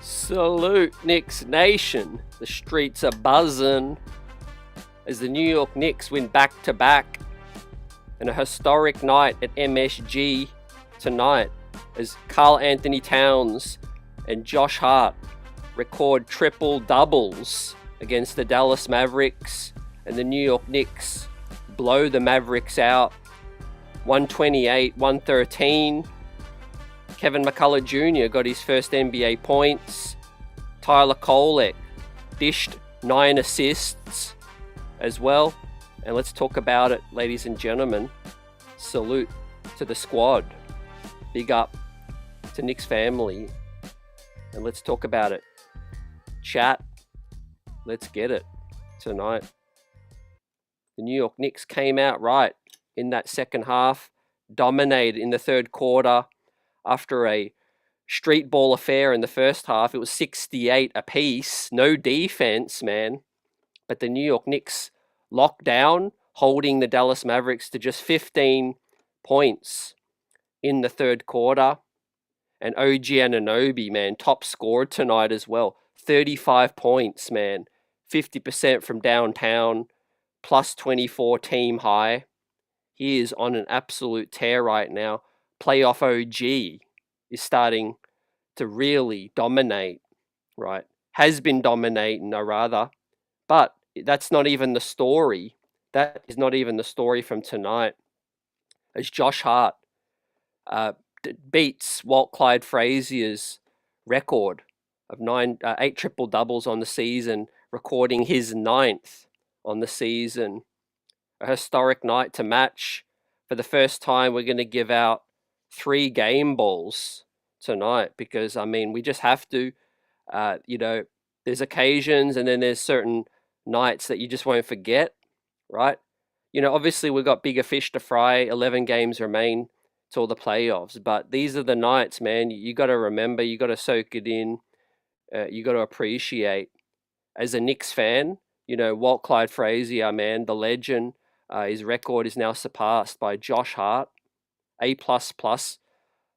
Salute, Knicks Nation. The streets are buzzing as the New York Knicks win back-to-back, and a historic night at MSG tonight as Karl Anthony Towns and Josh Hart record triple doubles against the Dallas Mavericks, and the New York Knicks blow the Mavericks out 128-113. Kevin McCullough Jr. got his first NBA points. Tyler Kolek dished 9 assists as well. And let's talk about it, ladies and gentlemen. Salute to the squad. Big up to Knicks family. And let's talk about it. Chat. Let's get it tonight. The New York Knicks came out right in that second half. Dominated in the third quarter. After a street ball affair in the first half, it was 68 apiece. No defense, man. But the New York Knicks locked down, holding the Dallas Mavericks to just 15 points in the third quarter. And OG Anunoby, man, top scorer tonight as well. 35 points, man. 50% from downtown, plus 24 team high. He is on an absolute tear right now. Playoff OG is starting to really dominate, right? Has been dominating, rather. But that's not even the story. That is not even the story from tonight. As Josh Hart beats Walt Clyde Frazier's record of 8 triple doubles on the season, recording his 9th on the season. A historic night to match. For the first time, we're going to give out 3 game balls tonight because, I mean, we just have to. There's occasions and then there's certain nights that you just won't forget, right? Obviously we've got bigger fish to fry. 11 games remain till the playoffs, but these are the nights, man. You got to remember, you got to soak it in. You got to appreciate. As a Knicks fan, Walt Clyde Frazier, man, the legend, his record is now surpassed by Josh Hart. A++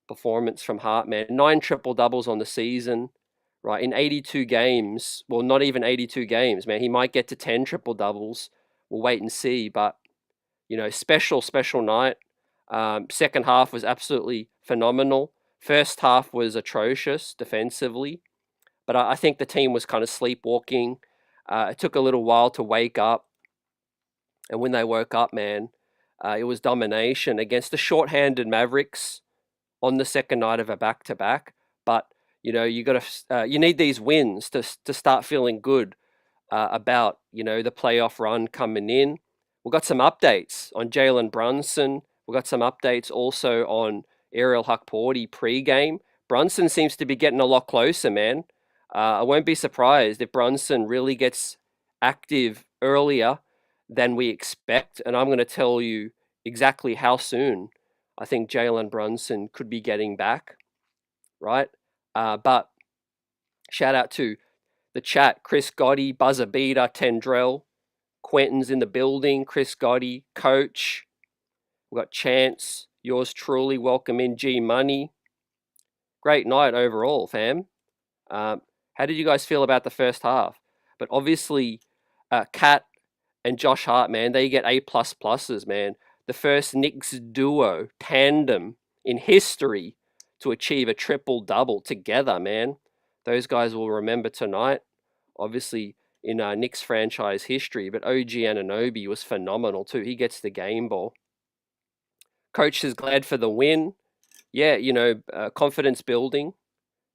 performance from Hart, man. 9 triple doubles on the season, right? In 82 games, well, not even 82 games, man. He might get to 10 triple doubles. We'll wait and see. But special night. Second half was absolutely phenomenal. First half was atrocious defensively, but I think the team was kind of sleepwalking. It took a little while to wake up, and when they woke up, man, it was domination against the shorthanded Mavericks on the second night of a back-to-back. But you need these wins to start feeling good about the playoff run coming in. We've got some updates on Jalen Brunson. We've got some updates also on Ariel Hukporti pre-game. Brunson seems to be getting a lot closer, man. I won't be surprised if Brunson really gets active earlier than we expect, and I'm going to tell you exactly how soon I think Jalen Brunson could be getting back, right? But shout out to the chat, Chris Gotti, Buzzer Beater, Tendrell, Quentin's in the building, Chris Gotti, Coach. We've got Chance, yours truly, welcome in, G Money. Great night overall, fam. How did you guys feel about the first half? But obviously, Kat and Josh Hart, man, they get A++, man. The first Knicks duo tandem in history to achieve a triple-double together, man. Those guys will remember tonight, obviously, in Knicks franchise history. But OG Anunoby was phenomenal, too. He gets the game ball. Coach is glad for the win. Yeah, confidence building.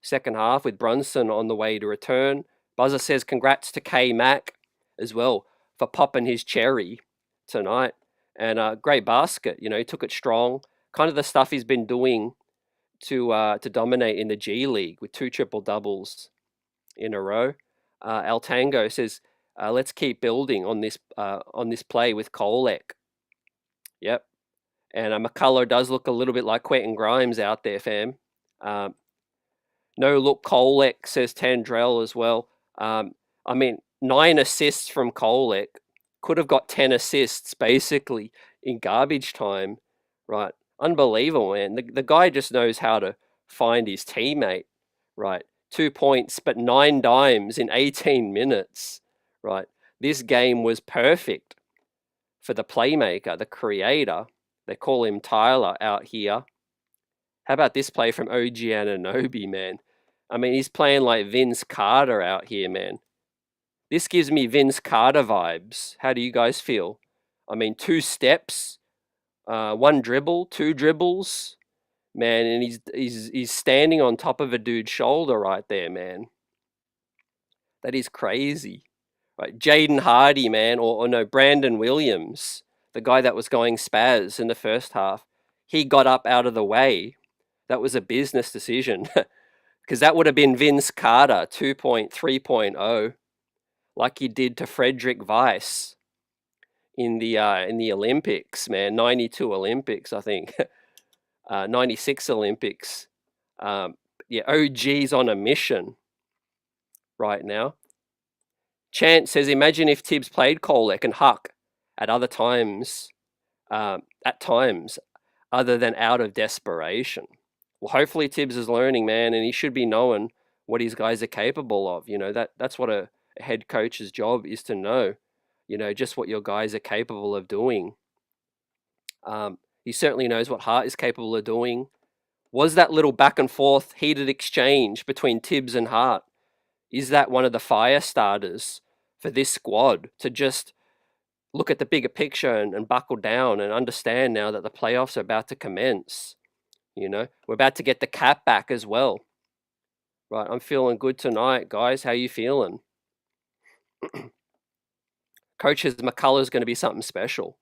Second half with Brunson on the way to return. Buzzer says congrats to K-Mac as well for popping his cherry tonight. And great basket, he took it strong. Kind of the stuff he's been doing to dominate in the G League with 2 triple doubles in a row. Al Tango says, let's keep building on this play with Kolek. Yep. And McCullough does look a little bit like Quentin Grimes out there, fam. No look Kolek, says Tandrell as well. 9 assists from Kolek. Could have got 10 assists basically in garbage time, right? Unbelievable, man. The guy just knows how to find his teammate, right? 2 points, but 9 dimes in 18 minutes, right? This game was perfect for the playmaker, the creator. They call him Tyler out here. How about this play from OG Anunoby, man? I mean, he's playing like Vince Carter out here, man. This gives me Vince Carter vibes. How do you guys feel? I mean, 2 steps, 1 dribble, 2 dribbles, man, and he's standing on top of a dude's shoulder right there, man. That is crazy. Right, Jaden Hardy, man, or no, Brandon Williams, the guy that was going spaz in the first half, he got up out of the way. That was a business decision because that would have been Vince Carter 2.3.0, like he did to Frederick Weiss in the Olympics, man, 92 Olympics, I think, 96 Olympics. Yeah, OG's on a mission right now. Chance says, imagine if Tibbs played Kolek and Huck at other times, other than out of desperation. Well, hopefully Tibbs is learning, man, and he should be knowing what his guys are capable of. You know, that's what a head coach's job is, to know, you know, just what your guys are capable of doing. He certainly knows what Hart is capable of doing. Was that little back and forth heated exchange between Tibbs and Hart, is that one of the fire starters for this squad to just look at the bigger picture and buckle down and understand now that the playoffs are about to commence? You know, we're about to get the cap back as well. Right, I'm feeling good tonight, guys. How you feeling? Coaches, McCullough's going to be something special.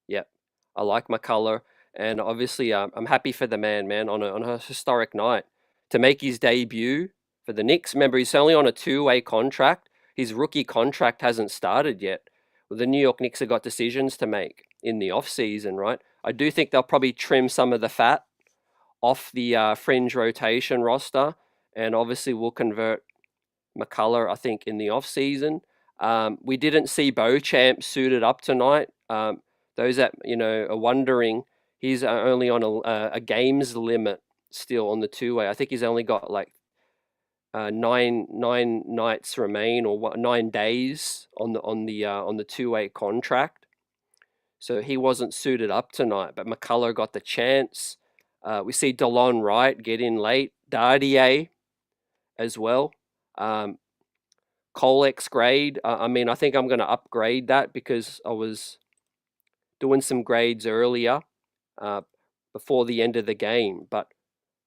Yep, I like McCullough, and obviously I'm happy for the man on a historic night to make his debut for the Knicks. Remember, he's only on a 2-way contract. His rookie contract hasn't started yet. Well, the New York Knicks have got decisions to make in the off-season, right? I do think they'll probably trim some of the fat off the fringe rotation roster, and obviously we'll convert McCullough, I think, in the off-season. We didn't see Beauchamp suited up tonight. Those that, you know, are wondering, he's only on a games limit still on the 2-way. I think he's only got like 9 nights remain, or 9 days on the 2-way contract. So he wasn't suited up tonight, but McCullough got the chance. We see DeLon Wright get in late, Dardier as well. Kolek's grade, I mean, I think I'm going to upgrade that because I was doing some grades earlier before the end of the game, but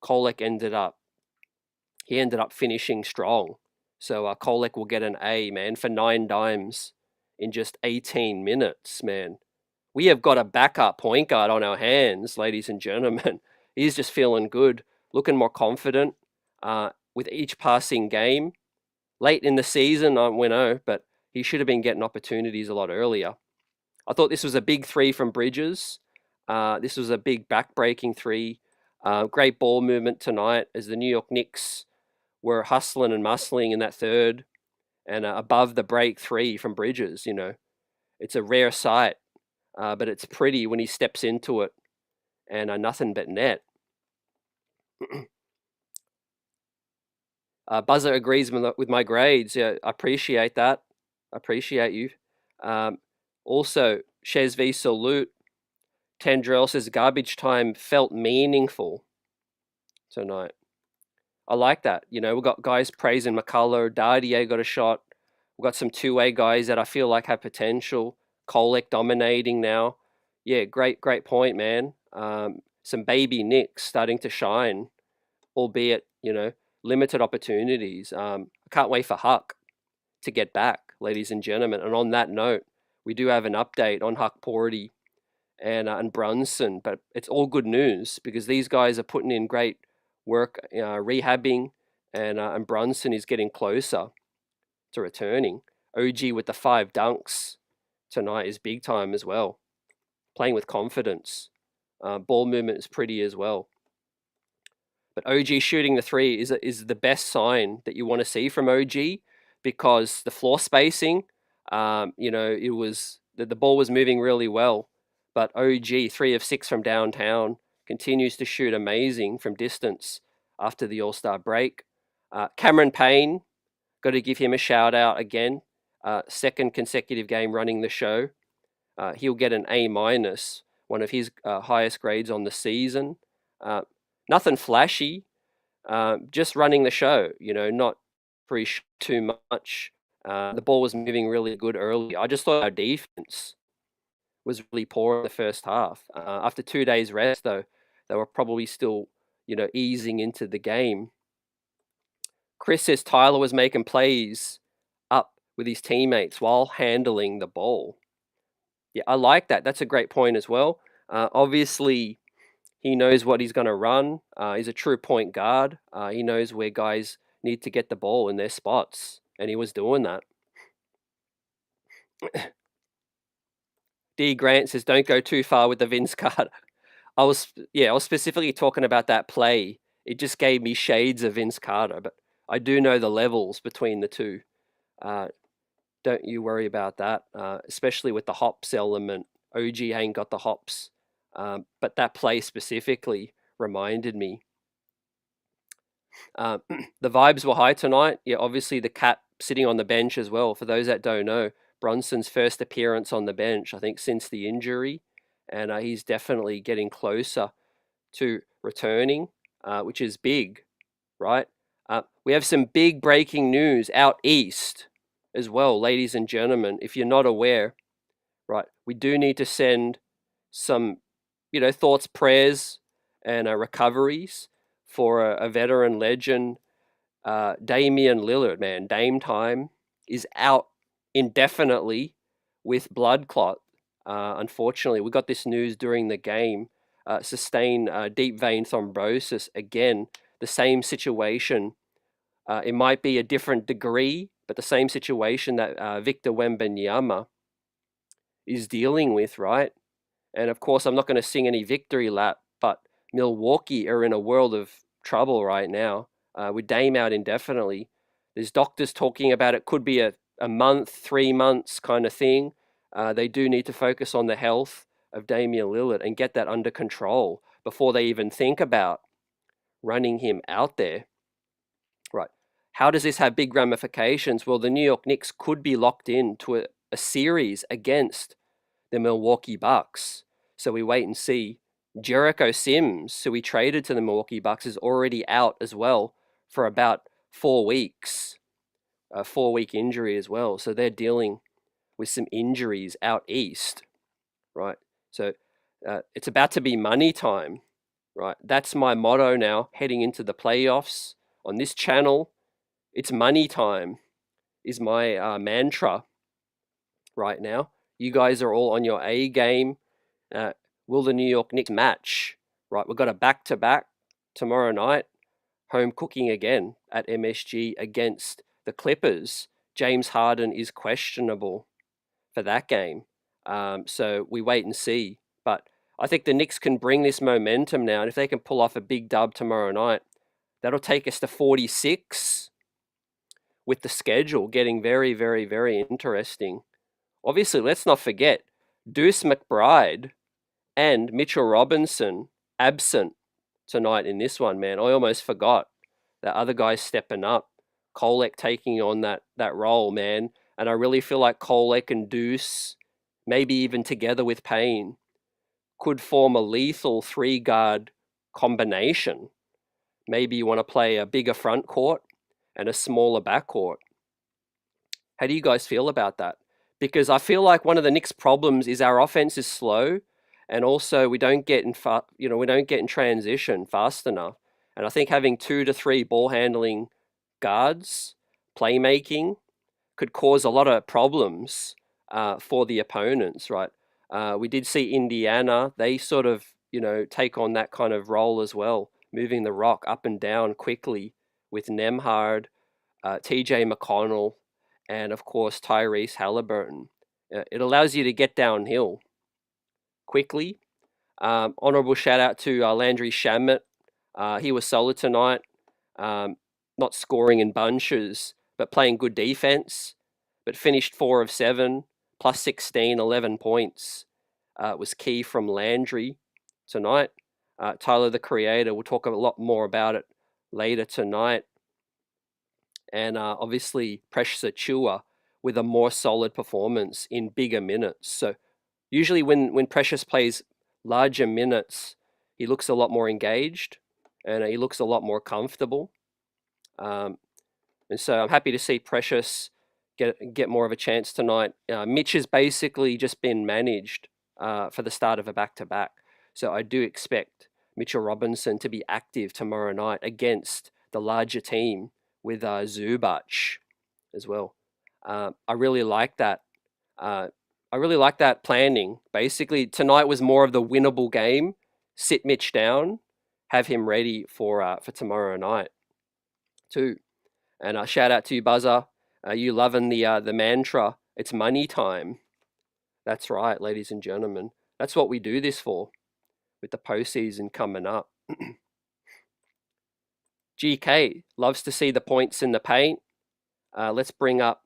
Kolek ended up finishing strong. So Kolek will get an A, man, for 9 dimes in just 18 minutes, man. We have got a backup point guard on our hands, ladies and gentlemen. He's just feeling good, looking more confident with each passing game. Late in the season, we know, but he should have been getting opportunities a lot earlier. I thought this was a big 3 from Bridges. This was a big back-breaking 3. Great ball movement tonight as the New York Knicks were hustling and muscling in that third, and above the break 3 from Bridges. You know, it's a rare sight, but it's pretty when he steps into it, and nothing but net. Buzzer agrees with my grades. Yeah, I appreciate that. I appreciate you. Also, Chez V Salute. Tendrell says garbage time felt meaningful tonight. I like that. You know, we've got guys praising McCullough. Dardier got a shot. We've got some 2-way guys that I feel like have potential. Kolek dominating now. Yeah, great point, man. Some baby Knicks starting to shine, albeit, you know, limited opportunities. I can't wait for Huck to get back, ladies and gentlemen. And on that note, we do have an update on Hukporti and Brunson, but it's all good news because these guys are putting in great work, rehabbing, and Brunson is getting closer to returning. OG with the 5 dunks tonight is big time as well. Playing with confidence. Ball movement is pretty as well. But OG shooting the 3 is the best sign that you want to see from OG, because the floor spacing, you know, it was the ball was moving really well. But OG 3 of 6 from downtown continues to shoot amazing from distance after the All-Star break. Cameron Payne, got to give him a shout out again. Second consecutive game running the show. He'll get an A minus, one of his highest grades on the season. Nothing flashy, just running the show. Not too much. The ball was moving really good early. I just thought our defense was really poor in the first half. After 2 days rest, though, they were probably still, easing into the game. Chris says Tyler was making plays up with his teammates while handling the ball. Yeah, I like that. That's a great point as well. Obviously, he knows what he's going to run. He's a true point guard. He knows where guys need to get the ball in their spots, and he was doing that. D. Grant says, "Don't go too far with the Vince Carter." I was specifically talking about that play. It just gave me shades of Vince Carter, but I do know the levels between the two. Don't you worry about that, especially with the hops element. OG ain't got the hops, but that play specifically reminded me. The vibes were high tonight. Yeah, obviously the cat sitting on the bench as well. For those that don't know, Brunson's first appearance on the bench, I think, since the injury, and he's definitely getting closer to returning, which is big, right? We have some big breaking news out east as well, ladies and gentlemen. If you're not aware, right, we do need to send some, thoughts, prayers, and recoveries for a veteran legend, Damian Lillard. Man, Dame time is out indefinitely with blood clot. Unfortunately, we got this news during the game. Sustained deep vein thrombosis again. The same situation. It might be a different degree, but the same situation that Victor Wembanyama is dealing with, right? And of course, I'm not going to sing any victory lap, but Milwaukee are in a world of trouble right now with Dame out indefinitely. There's doctors talking about it could be a month, 3 months kind of thing. They do need to focus on the health of Damian Lillard and get that under control before they even think about running him out there. Right. How does this have big ramifications? Well, the New York Knicks could be locked into a series against the Milwaukee Bucks. So we wait and see. Jericho Sims, who we traded to the Milwaukee Bucks, is already out as well for about 4 weeks. A 4-week injury as well. So they're dealing with some injuries out east, right? So it's about to be money time, right? That's my motto now, heading into the playoffs on this channel. It's money time is my mantra right now. You guys are all on your A game. Will the New York Knicks match? Right, we've got a back-to-back tomorrow night. Home cooking again at MSG against the Clippers. James Harden is questionable for that game. So we wait and see. But I think the Knicks can bring this momentum now. And if they can pull off a big dub tomorrow night, that'll take us to 46 with the schedule getting very, very, very interesting. Obviously, let's not forget Deuce McBride and Mitchell Robinson absent tonight in this one, man. I almost forgot that other guys stepping up. Kolek taking on that role, man. And I really feel like Kolek and Deuce, maybe even together with Payne, could form a lethal 3-guard combination. Maybe you want to play a bigger front court and a smaller back court. How do you guys feel about that? Because I feel like one of the Knicks' problems is our offense is slow, and also we don't get in transition fast enough. And I think having 2 to 3 ball handling guards, playmaking, could cause a lot of problems for the opponents, right? We did see Indiana; they sort of take on that kind of role as well, moving the rock up and down quickly with Nembhard, T.J. McConnell, and of course Tyrese Halliburton. It allows you to get downhill quickly. Honorable shout out to Landry Shamet. He was solid tonight, not scoring in bunches, but playing good defense, but finished 4 of 7, plus 16, 11 points. Was key from Landry tonight. Tyler, the Creator, we'll talk a lot more about it later tonight. and obviously Precious Achua with a more solid performance in bigger minutes. So usually when Precious plays larger minutes, he looks a lot more engaged and he looks a lot more comfortable. And so I'm happy to see Precious get more of a chance tonight. Mitch has basically just been managed for the start of a back-to-back. So I do expect Mitchell Robinson to be active tomorrow night against the larger team with Zubac as well. I really like that. I really like that planning. Basically, tonight was more of the winnable game. Sit Mitch down, have him ready for tomorrow night too. And shout out to you, Buzzer. You loving the mantra? It's money time. That's right, ladies and gentlemen. That's what we do this for, with the postseason coming up. GK loves to see the points in the paint. Let's bring up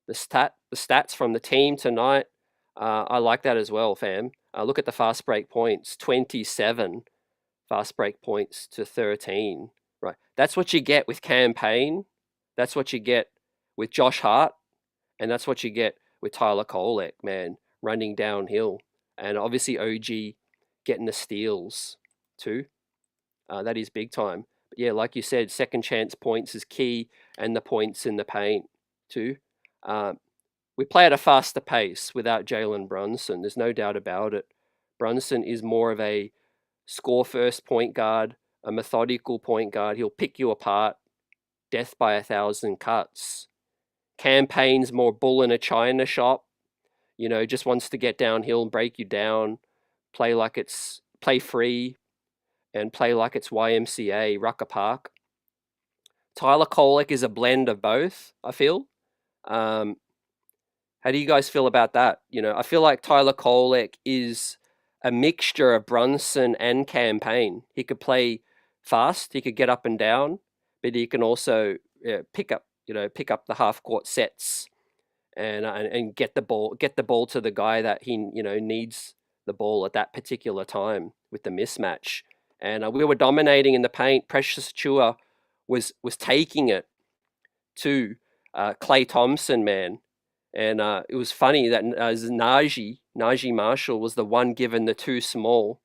the stats from the team tonight. I like that as well, fam. Look at the fast break points, 27 fast break points to 13. Right, that's what you get with campaign. That's what you get with Josh Hart, and that's what you get with Tyler Kolek, man, running downhill. And obviously OG getting the steals too. That is big time. But yeah, like you said, second chance points is key, and the points in the paint too. We play at a faster pace without Jalen Brunson. There's no doubt about it. Brunson is more of a score first point guard, a methodical point guard. He'll pick you apart, death by 1,000 cuts. Campaign's more bull in a china shop. You know, just wants to get downhill and break you down, play free, and play like it's YMCA, Rucker Park. Tyler Kolek is a blend of both, I feel. How do you guys feel about that? You know, I feel like Tyler Kolek is a mixture of Brunson and campaign. He could play fast, he could get up and down, but he can also pick up the half court sets and get the ball to the guy that he needs the ball at that particular time with the mismatch. And we were dominating in the paint. Precious Achua was taking it to Klay Thompson, man. And it was funny that Najee Marshall was the one given the too small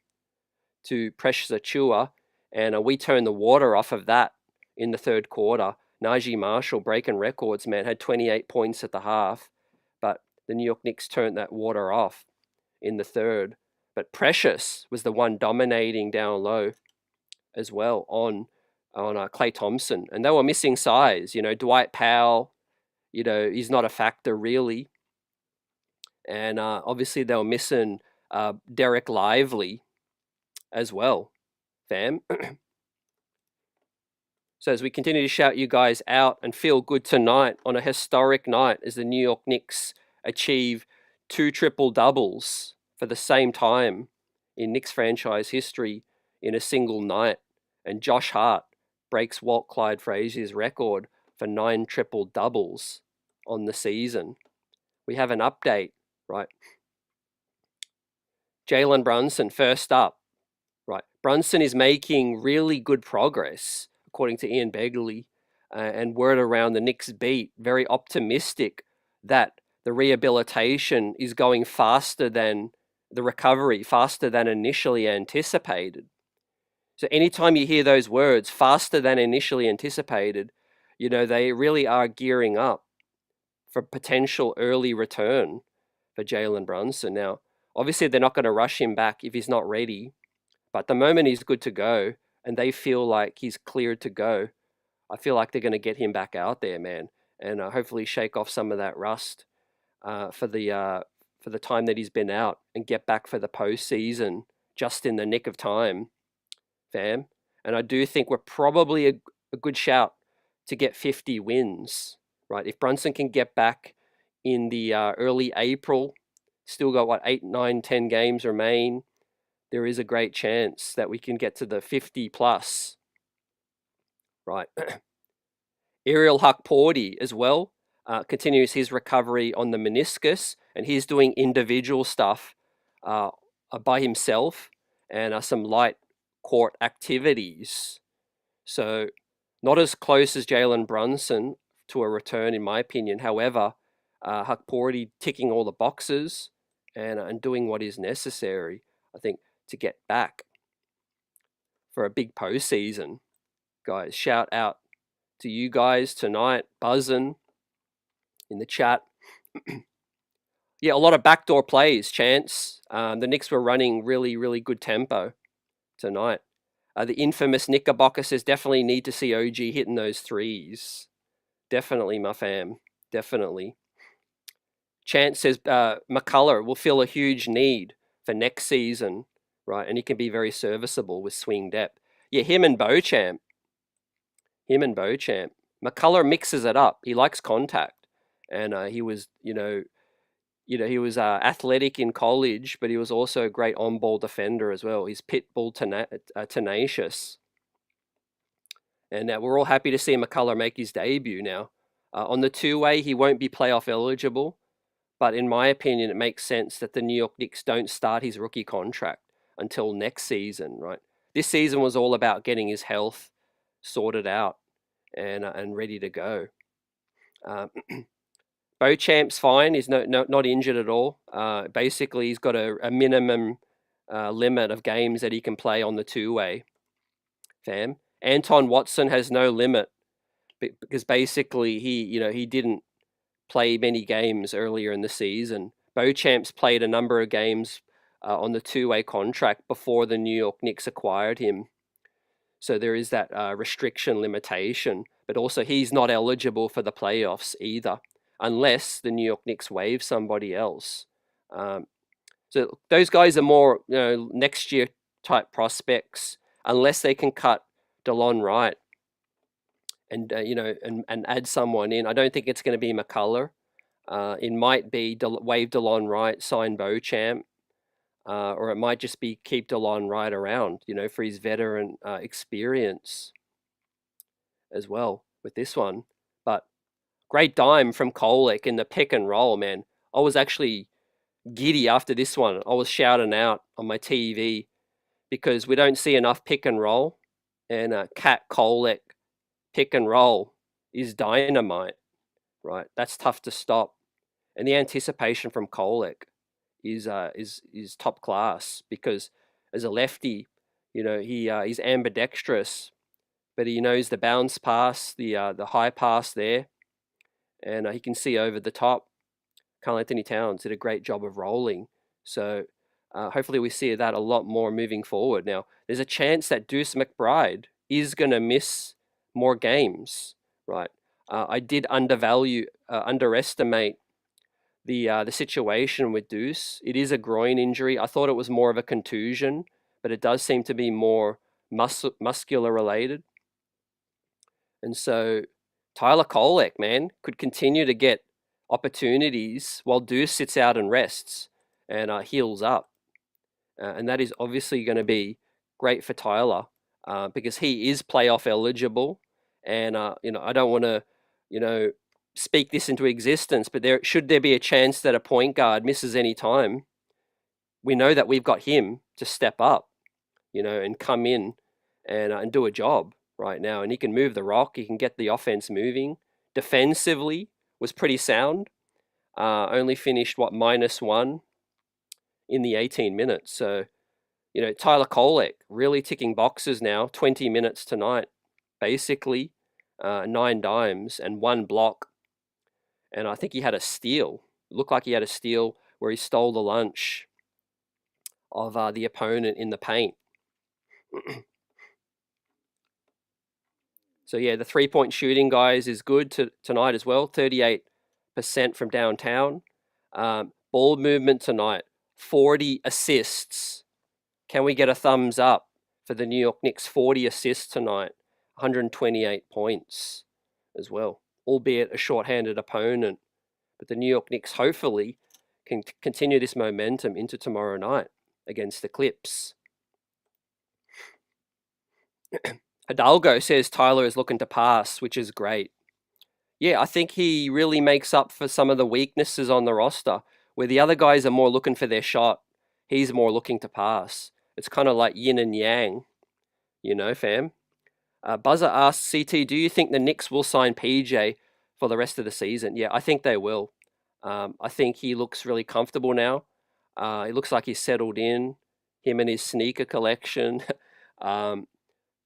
to Precious Achua, and we turned the water off of that in the third quarter. Najee Marshall breaking records, man, had 28 points at the half, but the New York Knicks turned that water off in the third. But Precious was the one dominating down low as well on Klay Thompson, and they were missing size. You know, Dwight Powell, he's not a factor really. And obviously they were missing Derek Lively as well, fam. So as we continue to shout you guys out and feel good tonight on a historic night as the New York Knicks achieve 2 triple-doubles for the same time in Knicks franchise history in a single night. And Josh Hart breaks Walt Clyde Frazier's record for 9 triple-doubles on the season. We have an update, right? Jalen Brunson first up, right? Brunson is making really good progress, according to Ian Begley, and word around the Knicks beat, very optimistic that the rehabilitation is going faster than the recovery, faster than initially anticipated. So anytime you hear those words, faster than initially anticipated, they really are gearing up for potential early return for Jalen Brunson. Now, obviously, they're not going to rush him back if he's not ready, but the moment he's good to go and they feel like he's cleared to go, I feel like they're going to get him back out there, man, and hopefully shake off some of that rust for the time that he's been out and get back for the postseason just in the nick of time, fam. And I do think we're probably a good shout to get 50 wins, right? If Brunson can get back in the early April, still got 8, 9, 10 games remain, there is a great chance that we can get to the 50 plus, right? Ariel Hukporti as well continues his recovery on the meniscus, and he's doing individual stuff by himself and some light court activities. So not as close as Jalen Brunson to a return, in my opinion. However, Hukporti ticking all the boxes and doing what is necessary, I think, to get back for a big postseason. Guys, shout out to you guys tonight, buzzing in the chat. Yeah, a lot of backdoor plays, Chance. The Knicks were running really, really good tempo tonight. The infamous Knickerbocker says definitely need to see OG hitting those threes. Definitely, my fam. Definitely. Chance says McCullough will feel a huge need for next season, right? And he can be very serviceable with swing depth. Yeah, him and Beauchamp. McCullough mixes it up. He likes contact, and he was, he was athletic in college, but he was also a great on-ball defender as well. He's pit bull tenacious, and we're all happy to see McCullough make his debut now. On the two-way, he won't be playoff eligible, but in my opinion, it makes sense that the New York Knicks don't start his rookie contract until next season, right? This season was all about getting his health sorted out and ready to go. Beauchamp's fine. He's not injured at all. Basically, he's got a minimum limit of games that he can play on the two-way. Fam. Anton Watson has no limit because basically he didn't play many games earlier in the season. Beauchamp's played a number of games on the two-way contract before the New York Knicks acquired him. So there is that restriction limitation, but also he's not eligible for the playoffs either, unless the New York Knicks waive somebody else. So those guys are more next year type prospects, unless they can cut DeLon Wright and and add someone in. I don't think it's going to be McCullough. It might be waive DeLon Wright, sign Beauchamp. Or it might just be keep DeLon Wright around, for his veteran experience as well with this one. But great dime from Kolek in the pick and roll, man. I was actually giddy after this one. I was shouting out on my TV because we don't see enough pick and roll. And Cat Kolek pick and roll is dynamite, right? That's tough to stop. And the anticipation from Kolek is top class because as a lefty, he's ambidextrous, but he knows the bounce pass, the high pass there, and he can see over the top. Karl Anthony Towns did a great job of rolling, so hopefully we see that a lot more moving forward. Now, there's a chance that Deuce McBride is going to miss more games, right? I did underestimate the situation with Deuce. It is a groin injury. I thought it was more of a contusion, but it does seem to be more muscular related. And so Tyler Kolek, man, could continue to get opportunities while Deuce sits out and rests and heals up. And that is obviously going to be great for Tyler because he is playoff eligible. And, I don't want to, speak this into existence, but should there be a chance that a point guard misses any time, we know that we've got him to step up, and come in and do a job right now. And he can move the rock. He can get the offense moving. Defensively was pretty sound. Only finished, -1 in the 18 minutes. So, Tyler Kolek really ticking boxes now. 20 minutes tonight, basically 9 dimes and 1 block. And I think he had a steal. It looked like he had a steal where he stole the lunch of the opponent in the paint. So yeah, the 3-point shooting, guys, is good tonight as well. 38% from downtown. Ball movement tonight, 40 assists. Can we get a thumbs up for the New York Knicks? 40 assists tonight, 128 points as well, albeit a shorthanded opponent. But the New York Knicks hopefully can continue this momentum into tomorrow night against the Clips. Hidalgo says Tyler is looking to pass, which is great. Yeah, I think he really makes up for some of the weaknesses on the roster, where the other guys are more looking for their shot. He's more looking to pass. It's kind of like yin and yang, fam. Buzzer asks, CT, do you think the Knicks will sign PJ for the rest of the season. Yeah, I think they will. I think he looks really comfortable now. It looks like he's settled in. Him and his sneaker collection. um,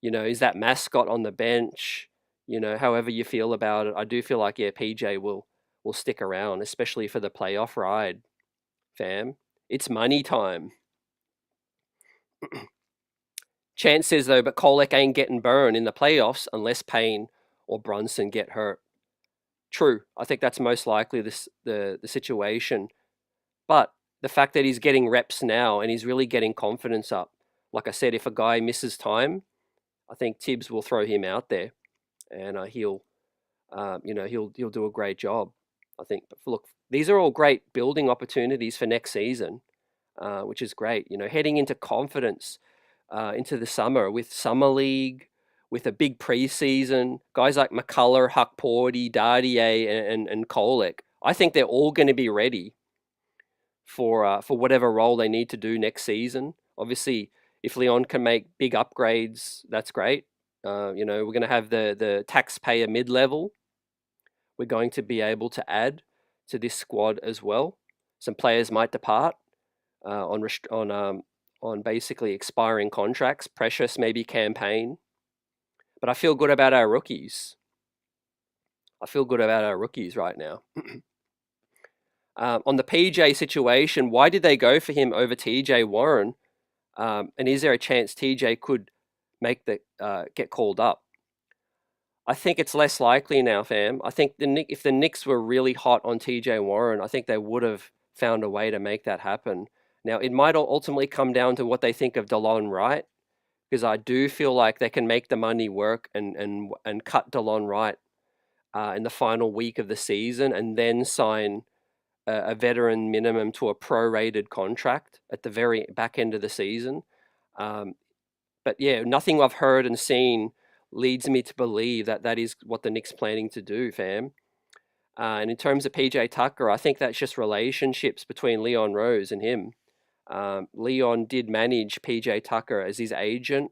is that mascot on the bench? However you feel about it, I do feel like, yeah, PJ will stick around, especially for the playoff ride, fam. It's money time. Chance says though, but Kolek ain't getting burned in the playoffs unless Payne or Brunson get hurt. True, I think that's most likely the situation. But the fact that he's getting reps now and he's really getting confidence up. Like I said, if a guy misses time, I think Tibbs will throw him out there, and he'll do a great job, I think. But look, these are all great building opportunities for next season, which is great. Heading into confidence into the summer with summer league, with a big preseason, guys like McCullough, Hukporti, Dardier, and Kolek. I think they're all going to be ready for whatever role they need to do next season. Obviously, if Leon can make big upgrades, that's great. We're going to have the taxpayer mid-level. We're going to be able to add to this squad as well. Some players might depart on basically expiring contracts. Precious maybe campaign, but I feel good about our rookies. I feel good about our rookies right now. On the PJ situation, why did they go for him over TJ Warren? And is there a chance TJ could make get called up? I think it's less likely now, fam. I think if the Knicks were really hot on TJ Warren, I think they would have found a way to make that happen. Now, it might ultimately come down to what they think of DeLon Wright, because I do feel like they can make the money work and cut DeLon Wright in the final week of the season and then sign a veteran minimum to a prorated contract at the very back end of the season. But yeah, nothing I've heard and seen leads me to believe that that is what the Knicks planning to do, fam. And in terms of PJ Tucker, I think that's just relationships between Leon Rose and him. Leon did manage PJ Tucker as his agent.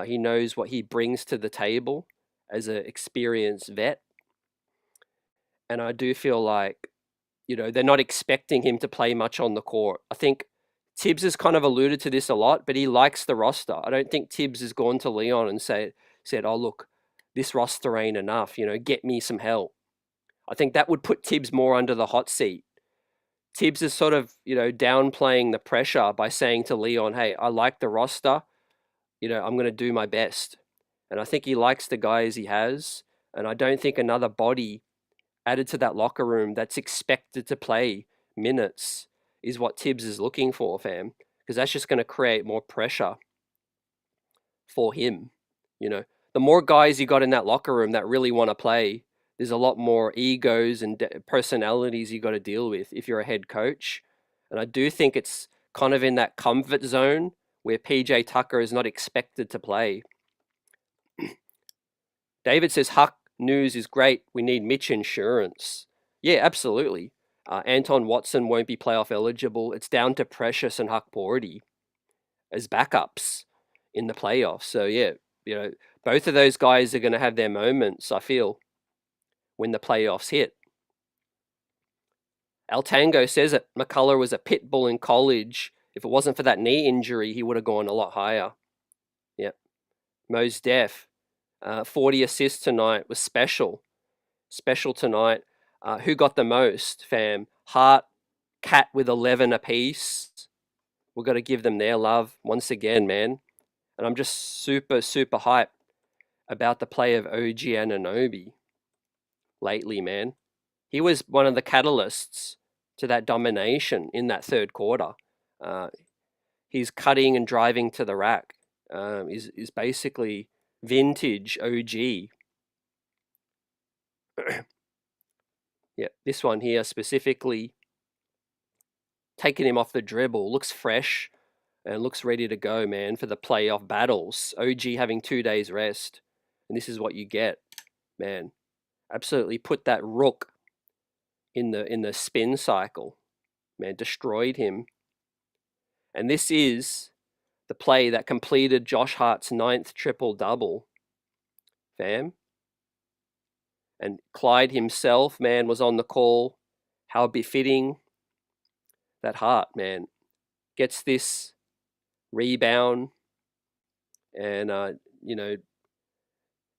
He knows what he brings to the table as an experienced vet. And I do feel like, they're not expecting him to play much on the court. I think Tibbs has kind of alluded to this a lot, but he likes the roster. I don't think Tibbs has gone to Leon and said, oh, look, this roster ain't enough, get me some help. I think that would put Tibbs more under the hot seat. Tibbs is sort of, downplaying the pressure by saying to Leon, hey, I like the roster. I'm going to do my best. And I think he likes the guys he has. And I don't think another body added to that locker room that's expected to play minutes is what Tibbs is looking for, fam. Because that's just going to create more pressure for him. The more guys you got in that locker room that really want to play, there's a lot more egos and personalities you got to deal with if you're a head coach. And I do think it's kind of in that comfort zone where PJ Tucker is not expected to play. David says, Huck news is great. We need Mitch insurance. Yeah, absolutely. Anton Watson won't be playoff eligible. It's down to Precious and Hukporti as backups in the playoffs. So yeah, both of those guys are going to have their moments, I feel, when the playoffs hit. Al Tango says that McCullough was a pit bull in college. If it wasn't for that knee injury, he would have gone a lot higher. Yep. Mos Def, 40 assists tonight was special. Special tonight. Who got the most, fam? Hart, Cat with 11 apiece. We've got to give them their love once again, man. And I'm just super, super hyped about the play of OG Anunoby lately, man. He was one of the catalysts to that domination in that third quarter. He's cutting and driving to the rack. Is basically vintage OG. Yeah, this one here specifically, taking him off the dribble, looks fresh and looks ready to go, man, for the playoff battles. OG having 2 days rest, and this is what you get, man. Absolutely put that rook in the spin cycle, man. Destroyed him, and this is the play that completed Josh Hart's 9th triple double, fam. And Clyde himself, man, was on the call. How befitting that Hart, man, gets this rebound and,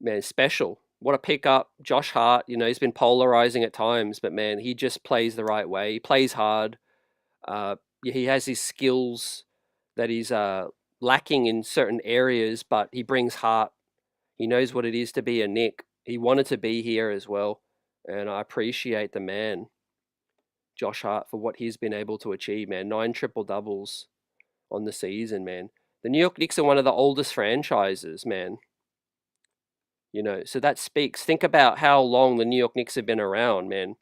man, special. What a pickup. Josh Hart, he's been polarizing at times, but man, he just plays the right way. He plays hard. He has his skills that he's lacking in certain areas, but he brings heart. He knows what it is to be a Knick. He wanted to be here as well, and I appreciate the man, Josh Hart, for what he's been able to achieve, man. 9 triple doubles on the season, man. The New York Knicks are one of the oldest franchises, man. So that speaks. Think about how long the New York Knicks have been around, man.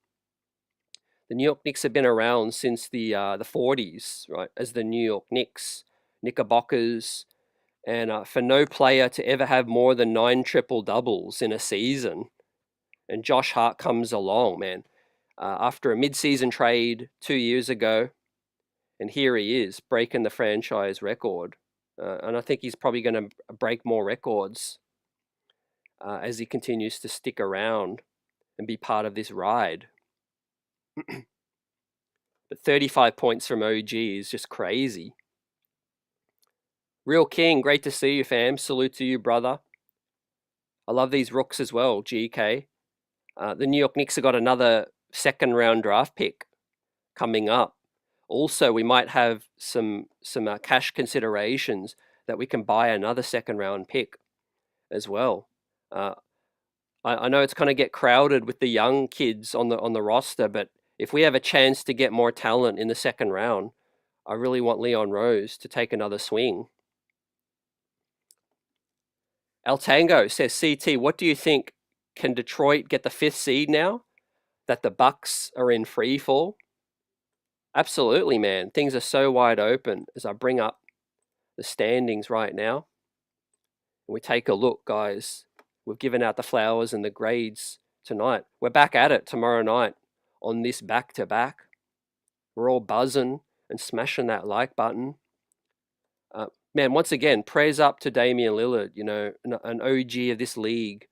The New York Knicks have been around since the 40s, right? As the New York Knicks, Knickerbockers, and for no player to ever have more than 9 triple doubles in a season, and Josh Hart comes along, man, after a mid-season trade 2 years ago, and here he is breaking the franchise record, and I think he's probably going to break more records as he continues to stick around and be part of this ride. But 35 points from OG is just crazy. Real King, great to see you, fam. Salute to you, brother. I love these rooks as well, GK. The New York Knicks have got another second-round draft pick coming up. Also, we might have some cash considerations that we can buy another second-round pick as well. I know it's going to get crowded with the young kids on the roster, but if we have a chance to get more talent in the second round, I really want Leon Rose to take another swing. El Tango says, CT, what do you think? Can Detroit get the 5th seed now that the Bucks are in free fall? Absolutely, man. Things are so wide open as I bring up the standings right now. And we take a look, guys. We've given out the flowers and the grades tonight. We're back at it tomorrow night on this back-to-back. We're all buzzing and smashing that like button. Man, once again, prayers up to Damian Lillard, an OG of this league.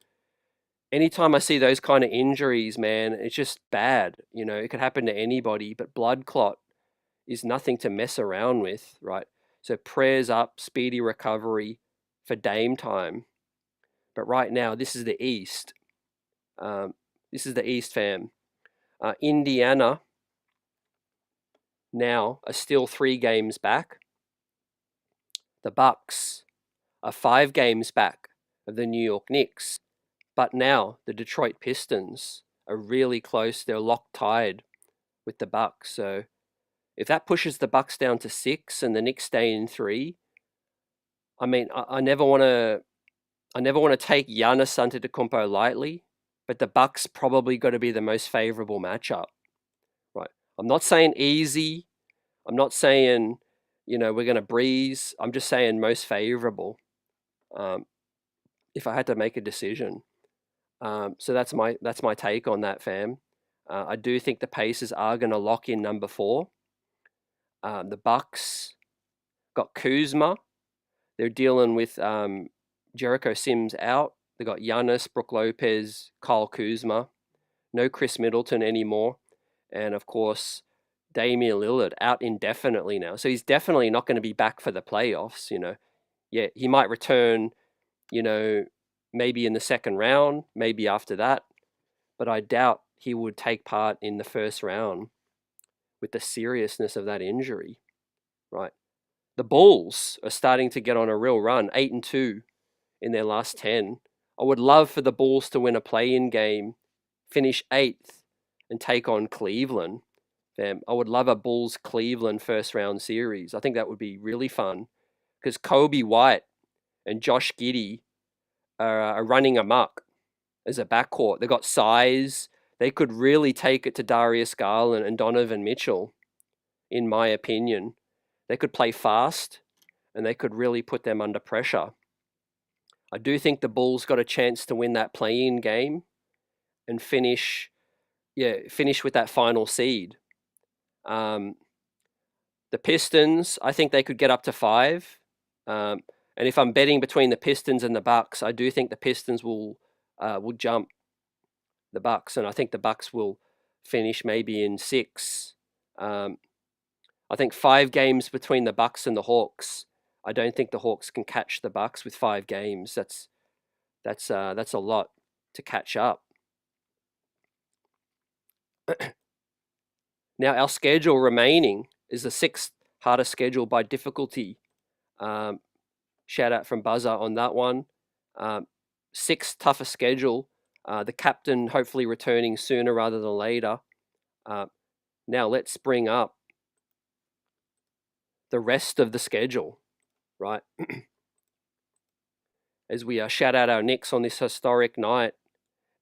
Anytime I see those kind of injuries, man, it's just bad. It could happen to anybody, but blood clot is nothing to mess around with, right? So prayers up, speedy recovery for Dame time. But right now, this is the East. This is the East, fam. Indiana now are still 3 games back. The Bucks are 5 games back of the New York Knicks. But now the Detroit Pistons are really close. They're locked tied with the Bucks. So if that pushes the Bucks down to 6 and the Knicks stay in 3, I mean, I never want to take Giannis Antetokounmpo lightly, but the Bucks probably got to be the most favorable matchup, right? I'm not saying easy. I'm not saying, we're going to breeze. I'm just saying most favorable. If I had to make a decision. So that's my take on that, fam. I do think the Pacers are going to lock in number 4. The Bucks got Kuzma. They're dealing with Jericho Sims out. They got Giannis, Brook Lopez, Kyle Kuzma. No Chris Middleton anymore. And of course, Damian Lillard out indefinitely now. So he's definitely not going to be back for the playoffs, Yeah, he might return, maybe in the second round, maybe after that. But I doubt he would take part in the first round with the seriousness of that injury, right? The Bulls are starting to get on a real run, 8-2 in their last 10. I would love for the Bulls to win a play-in game, finish 8th, and take on Cleveland. I would love a Bulls-Cleveland first-round series. I think that would be really fun because Kobe White and Josh Giddey are running amok as a backcourt. They've got size. They could really take it to Darius Garland and Donovan Mitchell, in my opinion. They could play fast, and they could really put them under pressure. I do think the Bulls got a chance to win that play-in game and finish with that final seed. The Pistons, I think they could get up to 5. And if I'm betting between the Pistons and the Bucks, I do think the Pistons will jump the Bucks, and I think the Bucks will finish maybe in 6. I think 5 games between the Bucks and the Hawks. I don't think the Hawks can catch the Bucks with 5 games. That's a lot to catch up. Now our schedule remaining is the 6th hardest schedule by difficulty. Shout out from Buzzer on that one. 6th toughest schedule. The captain hopefully returning sooner rather than later. Now let's bring up the rest of the schedule, right? As we shout out our Knicks on this historic night.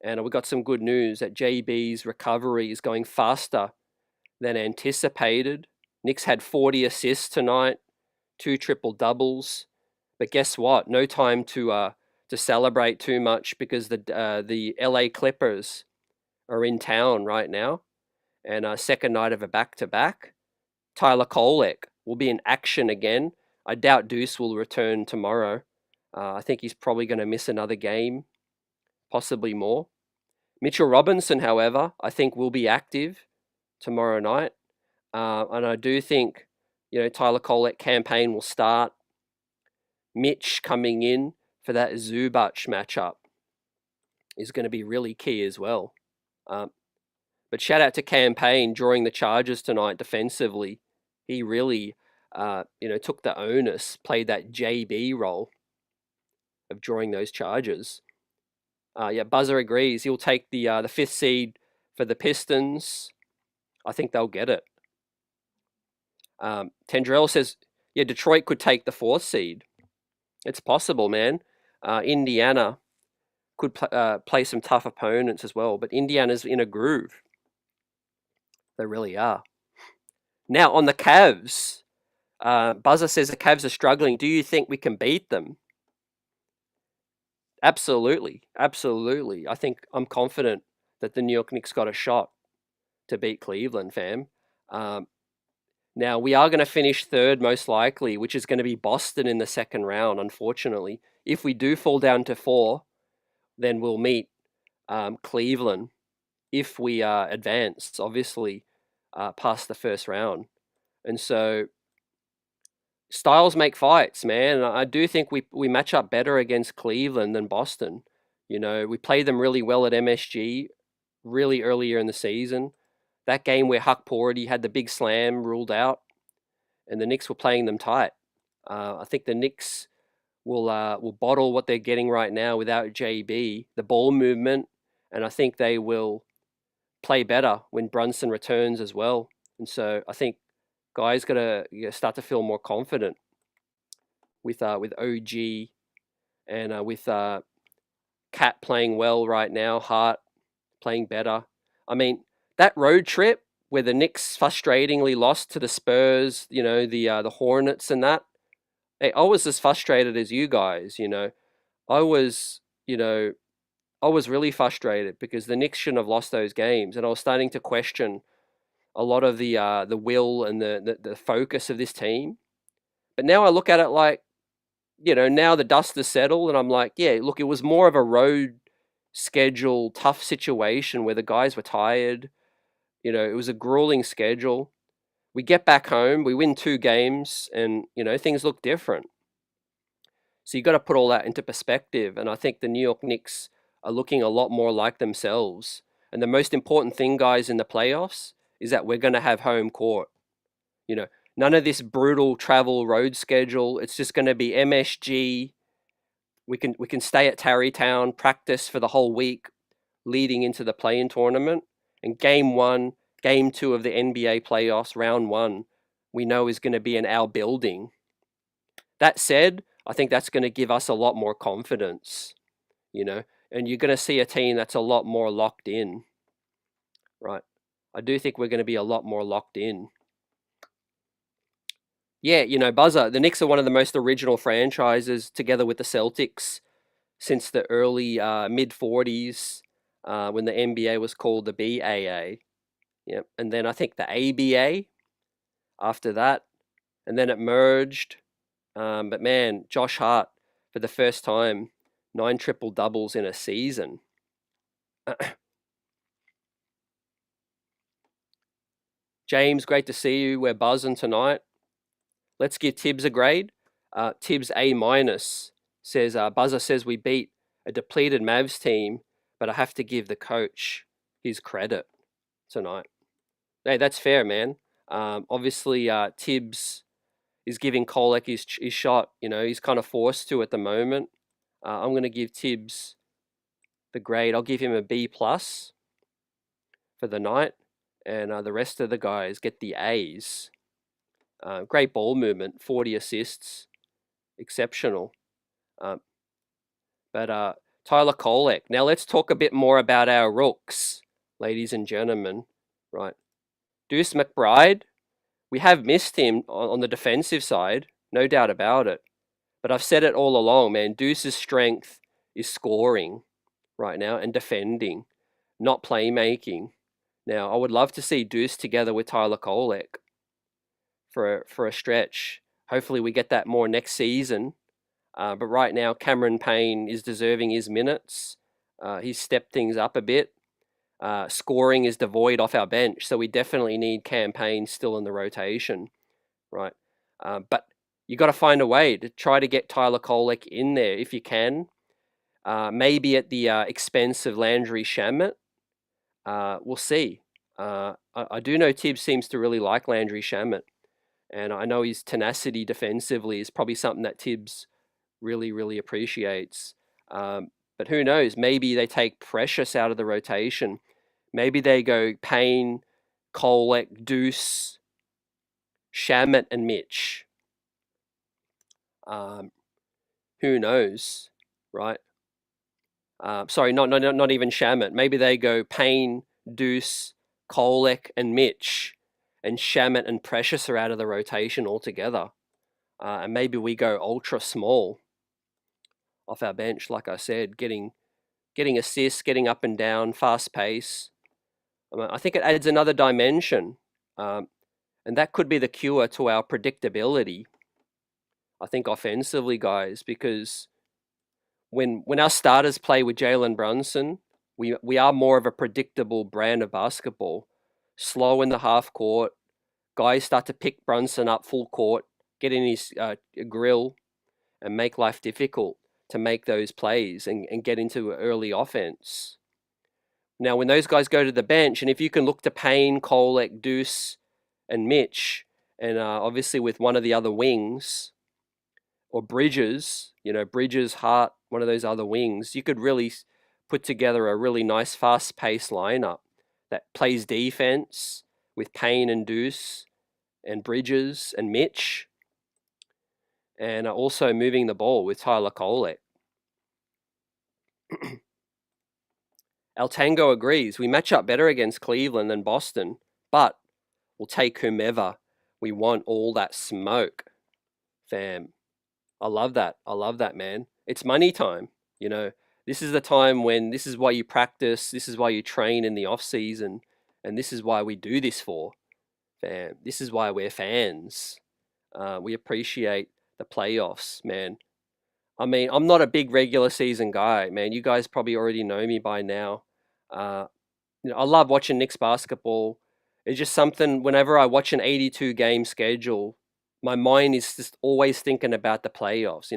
And we got some good news that JB's recovery is going faster than anticipated. Knicks had 40 assists tonight, 2 triple doubles. But guess what? No time to celebrate too much because the LA Clippers are in town right now, and second night of a back-to-back. Tyler Kolek will be in action again. I doubt Deuce will return tomorrow. I think he's probably going to miss another game, possibly more. Mitchell Robinson, however, I think will be active tomorrow night. And I do think, Tyler Kolek campaign will start. Mitch coming in for that Zubac matchup is going to be really key as well. But shout out to campaign drawing the charges tonight defensively. He really, took the onus, played that JB role of drawing those charges. Buzzer agrees. He'll take the 5th seed for the Pistons. I think they'll get it. Tendrell says, Detroit could take the 4th seed. It's possible, man. Indiana could play some tough opponents as well, but Indiana's in a groove. They really are. Now, on the Cavs, Buzzer says the Cavs are struggling. Do you think we can beat them? Absolutely. Absolutely. I'm confident that the New York Knicks got a shot to beat Cleveland, fam. Now, we are going to finish 3rd most likely, which is going to be Boston in the 2nd round, unfortunately. If we do fall down to 4, then we'll meet Cleveland if we advance, obviously, past the 1st round. And so styles make fights, man. I do think we match up better against Cleveland than Boston. We played them really well at MSG really earlier in the season. That game where Hukporti had the big slam ruled out, and the Knicks were playing them tight. I think the Knicks will bottle what they're getting right now without JB, the ball movement, and I think they will play better when Brunson returns as well. And so I think guys gotta start to feel more confident with OG and with Cat playing well right now, Hart playing better. I mean, that road trip where the Knicks frustratingly lost to the Spurs, the Hornets and that, hey, I was as frustrated as you guys, I was really frustrated because the Knicks shouldn't have lost those games, and I was starting to question a lot of the will and the focus of this team. But now I look at it like, now the dust has settled, and I'm like, yeah, look, it was more of a road schedule, tough situation where the guys were tired. It was a grueling schedule. We get back home, we win 2 games, and, things look different. So you got to put all that into perspective, and I think the New York Knicks are looking a lot more like themselves. And the most important thing, guys, in the playoffs is that we're going to have home court. None of this brutal travel road schedule. It's just going to be MSG. We can stay at Tarrytown, practice for the whole week leading into the play-in tournament. And game 1, game 2 of the NBA playoffs, round 1, we know is going to be in our building. That said, I think that's going to give us a lot more confidence, and you're going to see a team that's a lot more locked in, right? I do think we're going to be a lot more locked in. Yeah, Buzzer, the Knicks are one of the most original franchises together with the Celtics since the early mid-40s when the NBA was called the BAA. Yep. And then I think the ABA after that, and then it merged. But man, Josh Hart, for the first time, 9 triple doubles in a season. James, great to see you. We're buzzing tonight. Let's give Tibbs a grade. Tibbs A minus says, Buzzer says we beat a depleted Mavs team, but I have to give the coach his credit tonight. Hey, that's fair, man. Obviously, Tibbs is giving Kolek his shot. You know, he's kind of forced to at the moment. I'm going to give Tibbs the grade. I'll give him a B plus for the night, and the rest of the guys get the A's. Great ball movement, 40 assists, exceptional. But Tyler Kolek. Now let's talk a bit more about our rooks, ladies and gentlemen. Right, Deuce McBride. We have missed him on the defensive side, no doubt about it. But I've said it all along, man. Deuce's strength is scoring right now and defending, not playmaking. Now, I would love to see Deuce together with Tyler Kolek for a stretch. Hopefully we get that more next season. But right now, Cameron Payne is deserving his minutes. He's stepped things up a bit. Scoring is devoid off our bench, so we definitely need campaigns still in the rotation, right? But you got to find a way to try to get Tyler Kolek in there if you can. Maybe at the expense of Landry Shamet. We'll see. I do know Tibbs seems to really like Landry Shamet, and I know his tenacity defensively is probably something that Tibbs really, really appreciates. But who knows? Maybe they take Precious out of the rotation. Maybe they go Payne, Kolek, Deuce, Shamet, and Mitch. Who knows, right? Sorry, not even Shamet. Maybe they go Payne, Deuce, Kolek, and Mitch, and Shamet and Precious are out of the rotation altogether. And maybe we go ultra small off our bench, like I said, getting assists, getting up and down, fast pace. I think it adds another dimension, and that could be the cure to our predictability. I think offensively, guys, because when our starters play with Jalen Brunson, we are more of a predictable brand of basketball. Slow in the half court, guys start to pick Brunson up full court, get in his grill, and make life difficult to make those plays and get into early offense. Now, when those guys go to the bench, and if you can look to Payne, Kolek, Deuce, and Mitch, and obviously with one of the other wings, or Bridges, Bridges, Hart, one of those other wings, you could really put together a really nice fast-paced lineup that plays defense with Payne and Deuce and Bridges and Mitch, and also moving the ball with Tyler Kolek. El Tango agrees. We match up better against Cleveland than Boston, but we'll take whomever. We want all that smoke, fam. I love that. I love that, man. It's money time. This is the time when this is why you practice. This is why you train in the off season, and this is why we do this for, fam. This is why we're fans. We appreciate the playoffs, man. I mean, I'm not a big regular season guy, man. You guys probably already know me by now. I love watching Knicks basketball. It's just something, whenever I watch an 82 game schedule, my mind is just always thinking about the playoffs.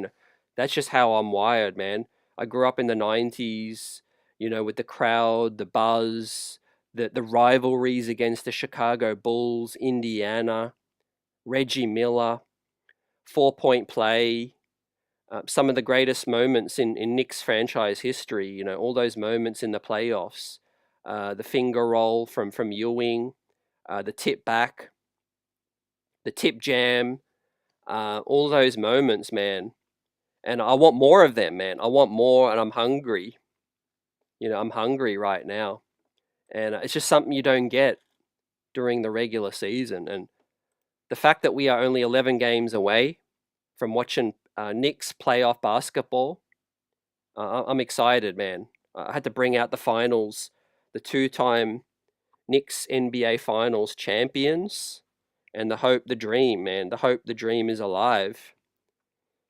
That's just how I'm wired, man. I grew up in the 90s, with the crowd, the buzz, the rivalries against the Chicago Bulls, Indiana, Reggie Miller, 4-point play. Some of the greatest moments in Knicks franchise history, all those moments in the playoffs, the finger roll from Ewing, the tip back, the tip jam, all those moments, man. And I want more of them, man. I want more, and I'm hungry. I'm hungry right now. And it's just something you don't get during the regular season. And the fact that we are only 11 games away from watching Knicks playoff basketball, I'm excited, man. I had to bring out the finals, the 2-time Knicks NBA Finals champions, and the hope, the dream, man. The hope, the dream is alive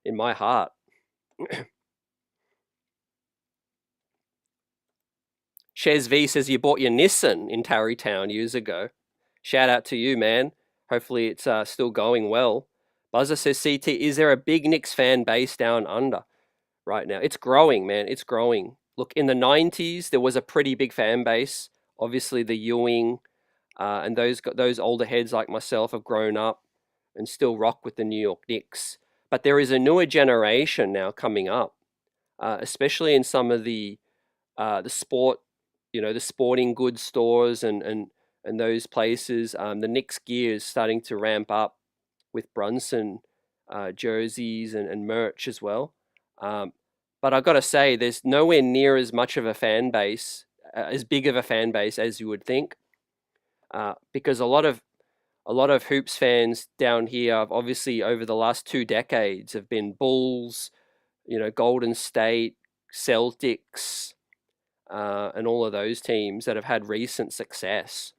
in my heart. Shez V says you bought your Nissan in Tarrytown years ago. shout out to you, man. Hopefully it's still going well. Buzzer says, CT, is there a big Knicks fan base down under right now? It's growing, man. It's growing. Look, in the 90s, there was a pretty big fan base. Obviously, the Ewing and those older heads like myself have grown up and still rock with the New York Knicks. But there is a newer generation now coming up, especially in some of the sport, the sporting goods stores and those places. The Knicks gear is starting to ramp up with Brunson jerseys and merch as well. But I've got to say, there's nowhere near as much of a fan base, as big of a fan base as you would think, because a lot of hoops fans down here, obviously over the last 2 decades, have been Bulls, Golden State, Celtics, and all of those teams that have had recent success.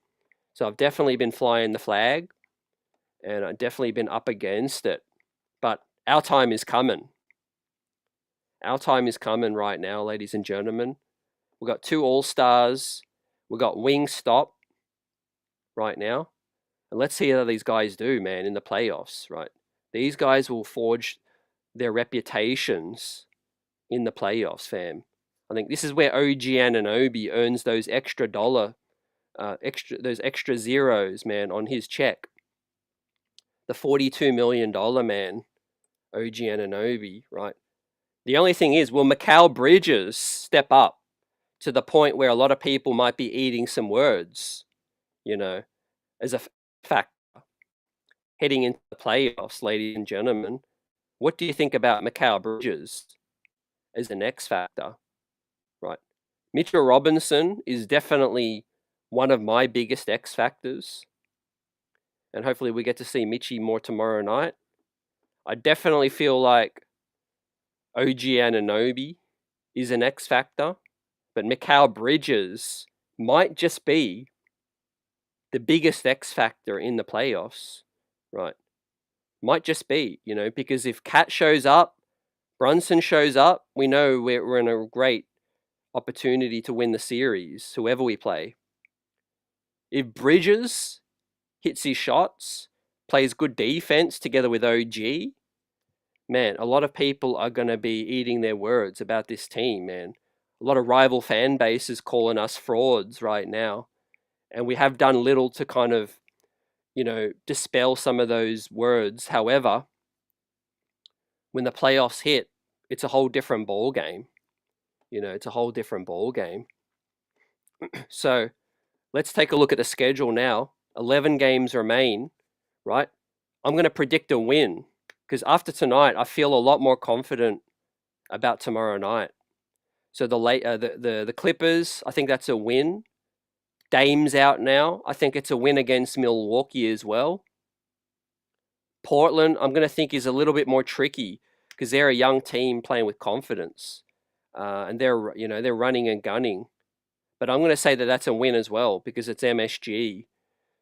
So I've definitely been flying the flag, and I've definitely been up against it. But our time is coming. Our time is coming right now, ladies and gentlemen. We've got 2 All-Stars. We've got Wingstop right now. And let's see how these guys do, man, in the playoffs, right? These guys will forge their reputations in the playoffs, fam. I think this is where OG Anunoby earns those extra zeros, man, on his check. The $42 million man, OG Anunoby, right? The only thing is, will Mikal Bridges step up to the point where a lot of people might be eating some words, as a fact, heading into the playoffs, ladies and gentlemen? What do you think about Mikal Bridges as an X factor, right? Mitchell Robinson is definitely one of my biggest X factors, and hopefully we get to see Mitchie more tomorrow night. I definitely feel like OG Anunoby is an X factor, but Mikal Bridges might just be the biggest X factor in the playoffs, right? Might just be, because if Cat shows up, Brunson shows up, we know we're in a great opportunity to win the series, whoever we play. If Bridges hits his shots, plays good defense together with OG, man, a lot of people are going to be eating their words about this team, man. A lot of rival fan bases calling us frauds right now. And we have done little to kind of, dispel some of those words. However, when the playoffs hit, it's a whole different ball game. It's a whole different ball game. So let's take a look at the schedule now. 11 games remain, right? I'm going to predict a win because after tonight, I feel a lot more confident about tomorrow night. So the Clippers, I think that's a win. Dame's out now. I think it's a win against Milwaukee as well. Portland, I'm going to think is a little bit more tricky because they're a young team playing with confidence, and they're running and gunning. But I'm going to say that that's a win as well because it's MSG.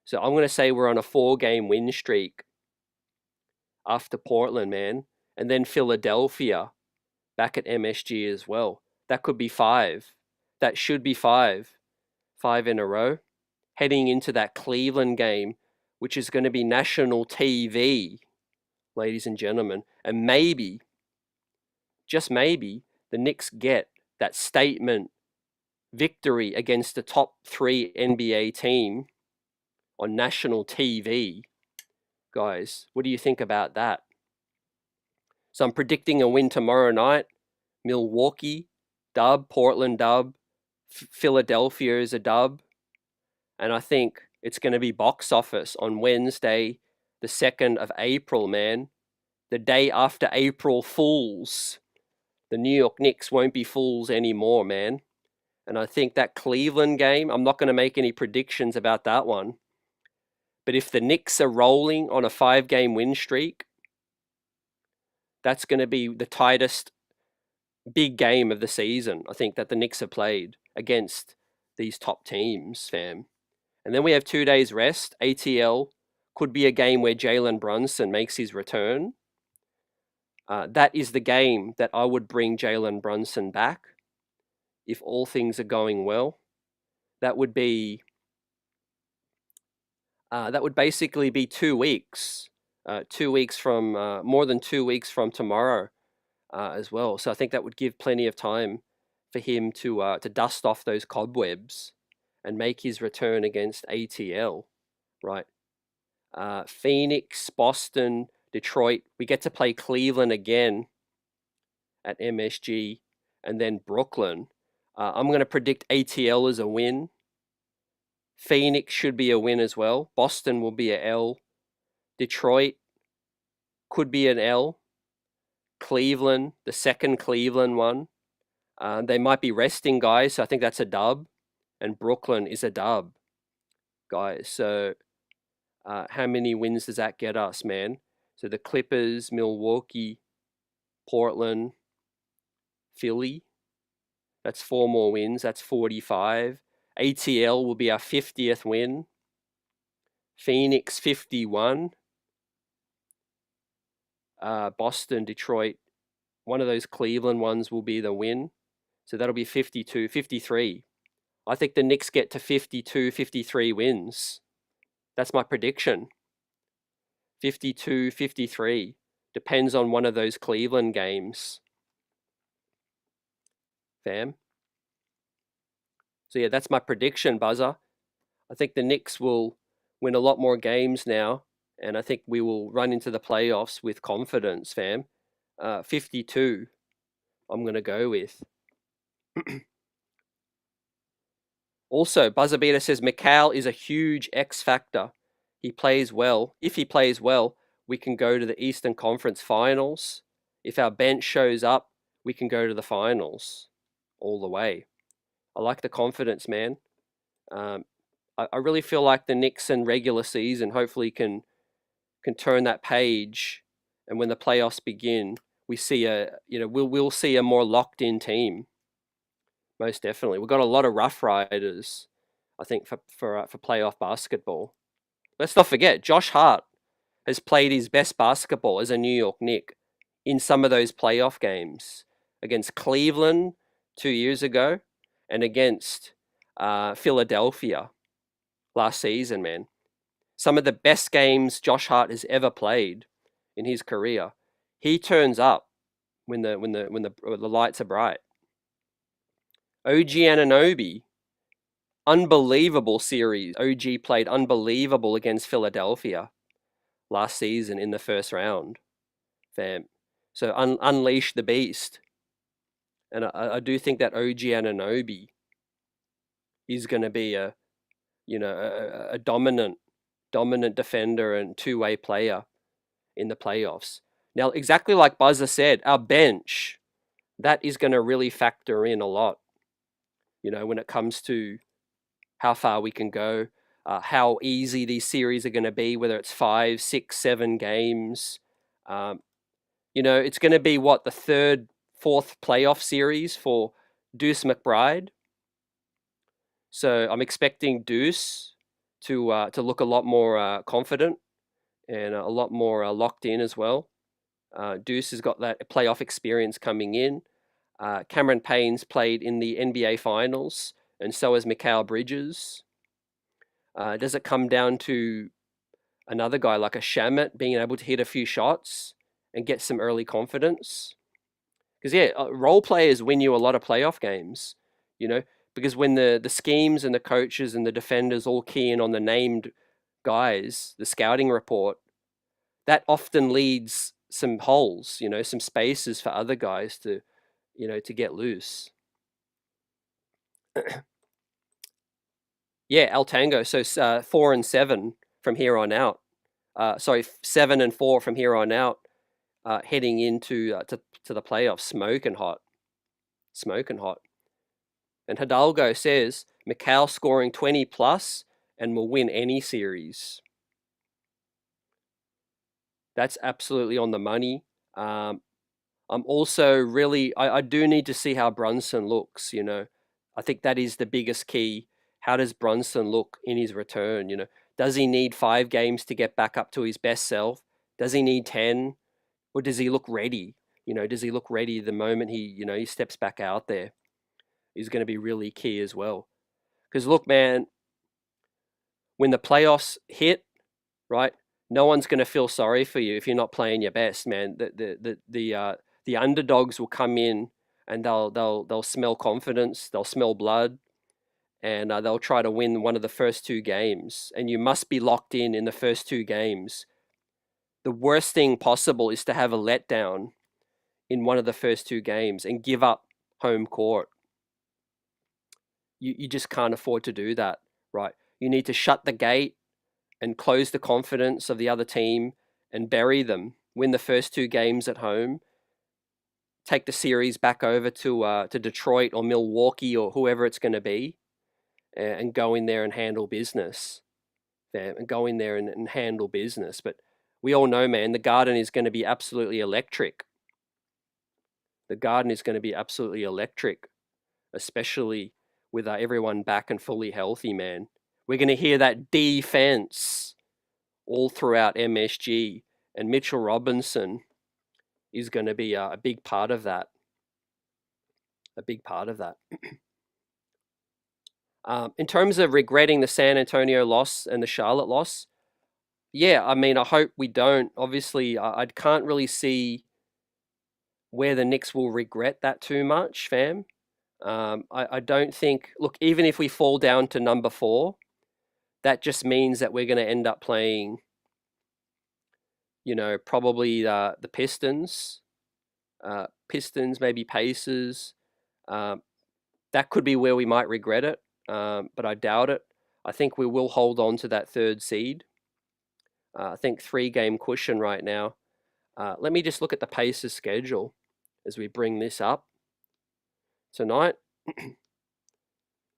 So I'm going to say we're on a 4-game win streak after Portland, man, and then Philadelphia back at MSG as well. That could be 5. That should be 5 in a row. Heading into that Cleveland game, which is going to be national TV, ladies and gentlemen. And maybe, just maybe, the Knicks get that statement victory against the top 3 NBA team on national TV. Guys, what do you think about that? So I'm predicting a win tomorrow night. Milwaukee, dub. Portland, dub. Philadelphia is a dub. And I think it's going to be box office on Wednesday, the 2nd of April, man. The day after April Fools. The New York Knicks won't be fools anymore, man. And I think that Cleveland game, I'm not going to make any predictions about that one. But if the Knicks are rolling on a 5-game win streak, that's going to be the tightest big game of the season, I think, that the Knicks have played against these top teams, fam. And then we have 2 days rest. ATL could be a game where Jalen Brunson makes his return. That is the game that I would bring Jalen Brunson back if all things are going well. That would be That would basically be 2 weeks. 2 weeks from more than 2 weeks from tomorrow as well. So I think that would give plenty of time for him to dust off those cobwebs and make his return against ATL, right? Phoenix, Boston, Detroit. We get to play Cleveland again at MSG, and then Brooklyn. I'm going to predict ATL as a win. Phoenix should be a win as well. Boston will be a L. Detroit could be an L. Cleveland, the second Cleveland one. They might be resting guys, so I think that's a dub. And Brooklyn is a dub, guys. So how many wins does that get us, man? So the Clippers, Milwaukee, Portland, Philly. That's 4 more wins. That's 45. ATL will be our 50th win. Phoenix, 51. Boston, Detroit. One of those Cleveland ones will be the win. So that'll be 52, 53. I think the Knicks get to 52, 53 wins. That's my prediction. 52, 53. Depends on one of those Cleveland games. Fam. So yeah, that's my prediction, Buzzer. I think the Knicks will win a lot more games now, and I think we will run into the playoffs with confidence, fam. 52, I'm going to go with. Also, Buzzer Beater says Mikal is a huge X factor. He plays well. If he plays well, we can go to the Eastern Conference Finals. If our bench shows up, we can go to the finals all the way. I like the confidence, man. I really feel like the Knicks in regular season hopefully can turn that page, and when the playoffs begin, we see we'll see a more locked in team. Most definitely, we've got a lot of rough riders, I think, for playoff basketball. Let's not forget, Josh Hart has played his best basketball as a New York Knick in some of those playoff games against Cleveland 2 years ago and against Philadelphia last season, man. Some of the best games Josh Hart has ever played in his career. He turns up when the lights are bright. OG Anunoby, unbelievable series. OG played unbelievable against Philadelphia last season in the first round, fam. So unleash the beast. And I do think that OG Anunoby is going to be a dominant defender and two-way player in the playoffs. Now, exactly like Buzzer said, our bench, that is going to really factor in a lot, when it comes to how far we can go, how easy these series are going to be, whether it's 5, 6, 7 games. It's going to be the third, fourth playoff series for Deuce McBride. So I'm expecting Deuce to look a lot more confident and a lot more locked in as well. Deuce has got that playoff experience coming in. Cameron Payne's played in the NBA Finals, and so has Mikal Bridges. Does it come down to another guy like a Shamet being able to hit a few shots and get some early confidence? Because role players win you a lot of playoff games, because when the schemes and the coaches and the defenders all key in on the named guys, the scouting report, that often leads some holes, some spaces for other guys to get loose. Yeah, El Tango. So 4 and 7 from here on out. 7 and 4 from here on out, heading into to the playoffs, smoking hot. And Hidalgo says Mikal scoring 20 plus and will win any series. That's absolutely on the money. I'm also really, I do need to see how Brunson looks, I think that is the biggest key. How does Brunson look in his return? Does he need 5 games to get back up to his best self? Does he need 10? Or does he look ready? Does he look ready the moment he steps back out there? Is going to be really key as well. Because look, man, when the playoffs hit, right? No one's going to feel sorry for you if you're not playing your best, man. The underdogs will come in and they'll smell confidence, they'll smell blood, and they'll try to win one of the first two games. And you must be locked in the first two games. The worst thing possible is to have a letdown in one of the first two games and give up home court. You just can't afford to do that, right? You need to shut the gate and close the confidence of the other team and bury them. Win the first two games at home. Take the series back over to Detroit or Milwaukee or whoever it's going to be, and go in there and handle business. And go in there and handle business. But we all know, man, the Garden is going to be absolutely electric. The Garden is going to be absolutely electric, especially with everyone back and fully healthy, man. We're going to hear that defense all throughout MSG, and Mitchell Robinson is going to be a big part of that. A big part of that. In terms of regretting the San Antonio loss and the Charlotte loss, yeah, I mean, I hope we don't. Obviously, I can't really see where the Knicks will regret that too much, fam. I don't think, look, even if we fall down to number 4, that just means that we're going to end up playing, probably the Pistons, maybe Pacers. That could be where we might regret it, but I doubt it. I think we will hold on to that 3rd seed. I think 3-game cushion right now. Let me just look at the Pacers schedule as we bring this up tonight.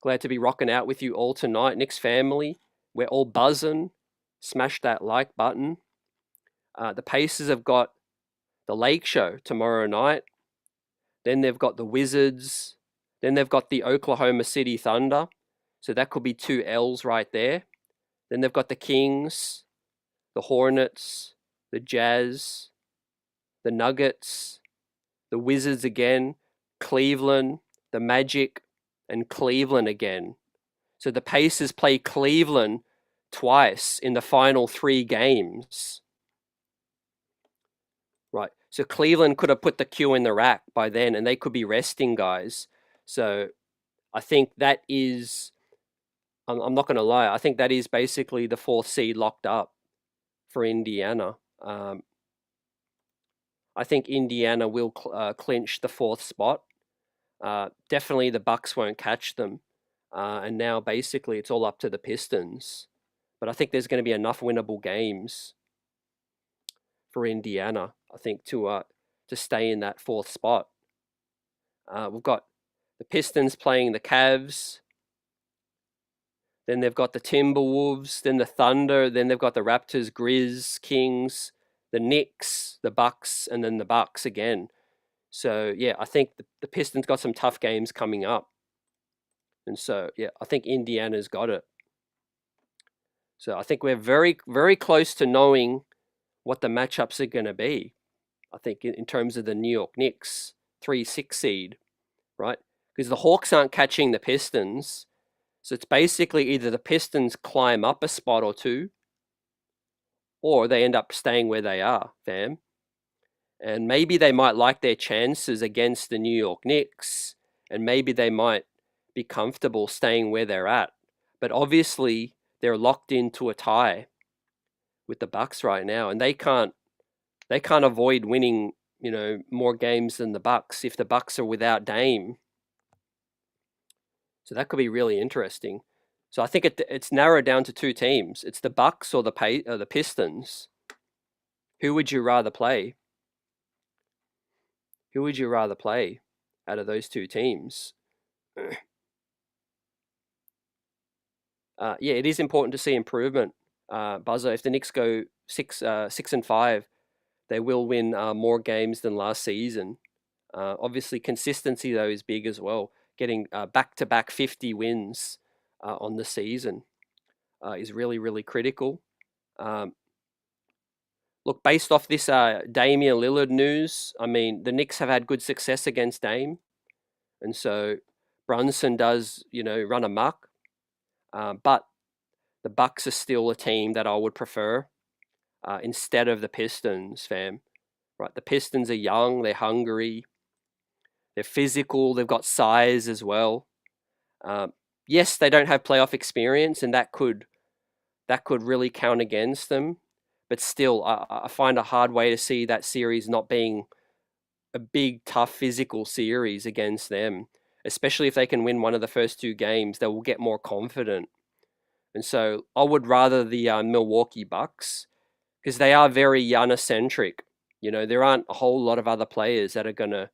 Glad to be rocking out with you all tonight, Knicks family. We're all buzzing. Smash that like button. The Pacers have got the Lake Show tomorrow night. Then they've got the Wizards. Then they've got the Oklahoma City Thunder. So that could be 2 L's right there. Then they've got the Kings, the Hornets, the Jazz, the Nuggets, the Wizards again, Cleveland, the Magic, and Cleveland again. So the Pacers play Cleveland twice in the final 3 games. Right. So Cleveland could have put the Q in the rack by then, and they could be resting guys. So I think that is, I'm not going to lie, I think that is basically the 4th seed locked up for Indiana. I think Indiana will clinch the 4th spot. Definitely the Bucks won't catch them. And now basically it's all up to the Pistons. But I think there's going to be enough winnable games for Indiana, I think, to stay in that 4th spot. We've got the Pistons playing the Cavs. Then they've got the Timberwolves, then the Thunder, then they've got the Raptors, Grizz, Kings, the Knicks, the Bucks, and then the Bucks again. So, yeah, I think the Pistons got some tough games coming up. And so, yeah, I think Indiana's got it. So I think we're very, very close to knowing what the matchups are going to be. I think in terms of the New York Knicks, 3-6 seed, right? Because the Hawks aren't catching the Pistons. So it's basically either the Pistons climb up a spot or 2, or they end up staying where they are, fam. And maybe they might like their chances against the New York Knicks, and maybe they might be comfortable staying where they're at. But obviously, they're locked into a tie with the Bucks right now, and they can't avoid winning, more games than the Bucks if the Bucks are without Dame. So that could be really interesting. So I think it's narrowed down to 2 teams. It's the Bucks or the Pistons. Who would you rather play? Who would you rather play out of those 2 teams? Yeah, it is important to see improvement, Buzzer. If the Knicks go 6-5, they will win more games than last season. Obviously, consistency though is big as well. Getting back-to-back 50 wins on the season is really, really critical. Look, based off this Damian Lillard news, I mean, the Knicks have had good success against Dame. And so Brunson does, run amok. But the Bucks are still a team that I would prefer instead of the Pistons, fam. Right, the Pistons are young, they're hungry, they're physical, they've got size as well. Yes, they don't have playoff experience, and that could really count against them. But still, I find a hard way to see that series not being a big, tough physical series against them. Especially if they can win one of the first 2 games, they will get more confident. And so I would rather the Milwaukee Bucks, because they are very Giannis-centric. There aren't a whole lot of other players that are going to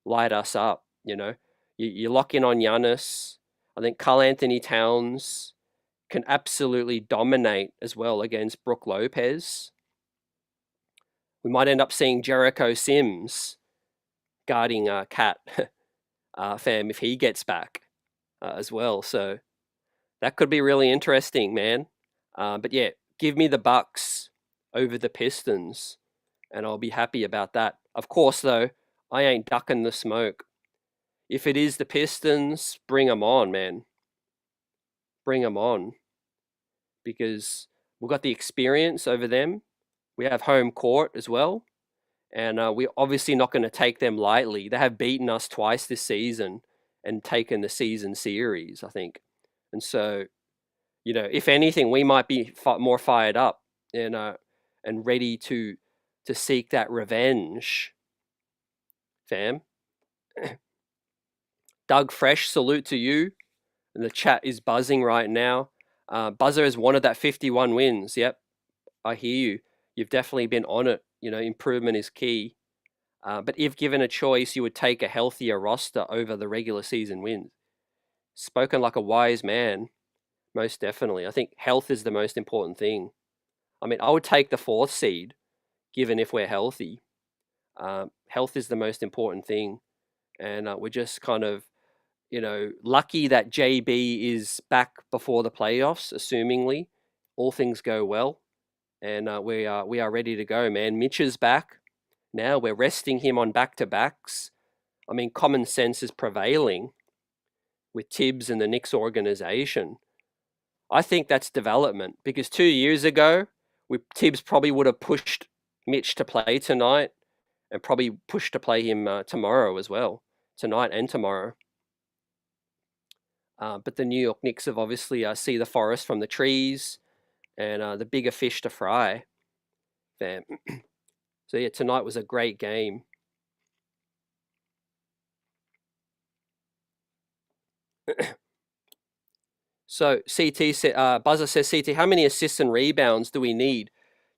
light us up. You lock in on Giannis. I think Karl Anthony Towns can absolutely dominate as well against Brook Lopez. We might end up seeing Jericho Sims guarding Cat fam if he gets back as well. So that could be really interesting, man. But yeah, give me the Bucks over the Pistons, and I'll be happy about that. Of course, though, I ain't ducking the smoke. If it is the Pistons, bring them on, man. Bring them on. Because we've got the experience over them. We have home court as well. And we're obviously not going to take them lightly. They have beaten us twice this season and taken the season series, I think. And so, if anything, we might be more fired up and ready to seek that revenge, fam. Doug Fresh, salute to you. And the chat is buzzing right now. Buzzer has wanted that 51 wins. Yep, I hear you. You've definitely been on it. Improvement is key. But if given a choice, you would take a healthier roster over the regular season wins. Spoken like a wise man, most definitely. I think health is the most important thing. I mean, I would take the 4th seed, given if we're healthy. Health is the most important thing. And we're just kind of, lucky that JB is back before the playoffs, assumingly. All things go well. And we are ready to go, man. Mitch is back. Now we're resting him on back-to-backs. I mean, common sense is prevailing with Tibbs and the Knicks organization. I think that's development, because 2 years ago, Tibbs probably would have pushed Mitch to play tonight and probably pushed to play him tomorrow as well, tonight and tomorrow. But the New York Knicks have obviously see the forest from the trees and the bigger fish to fry. Fam. So yeah, tonight was a great game. So CT Buzzer says, CT, how many assists and rebounds do we need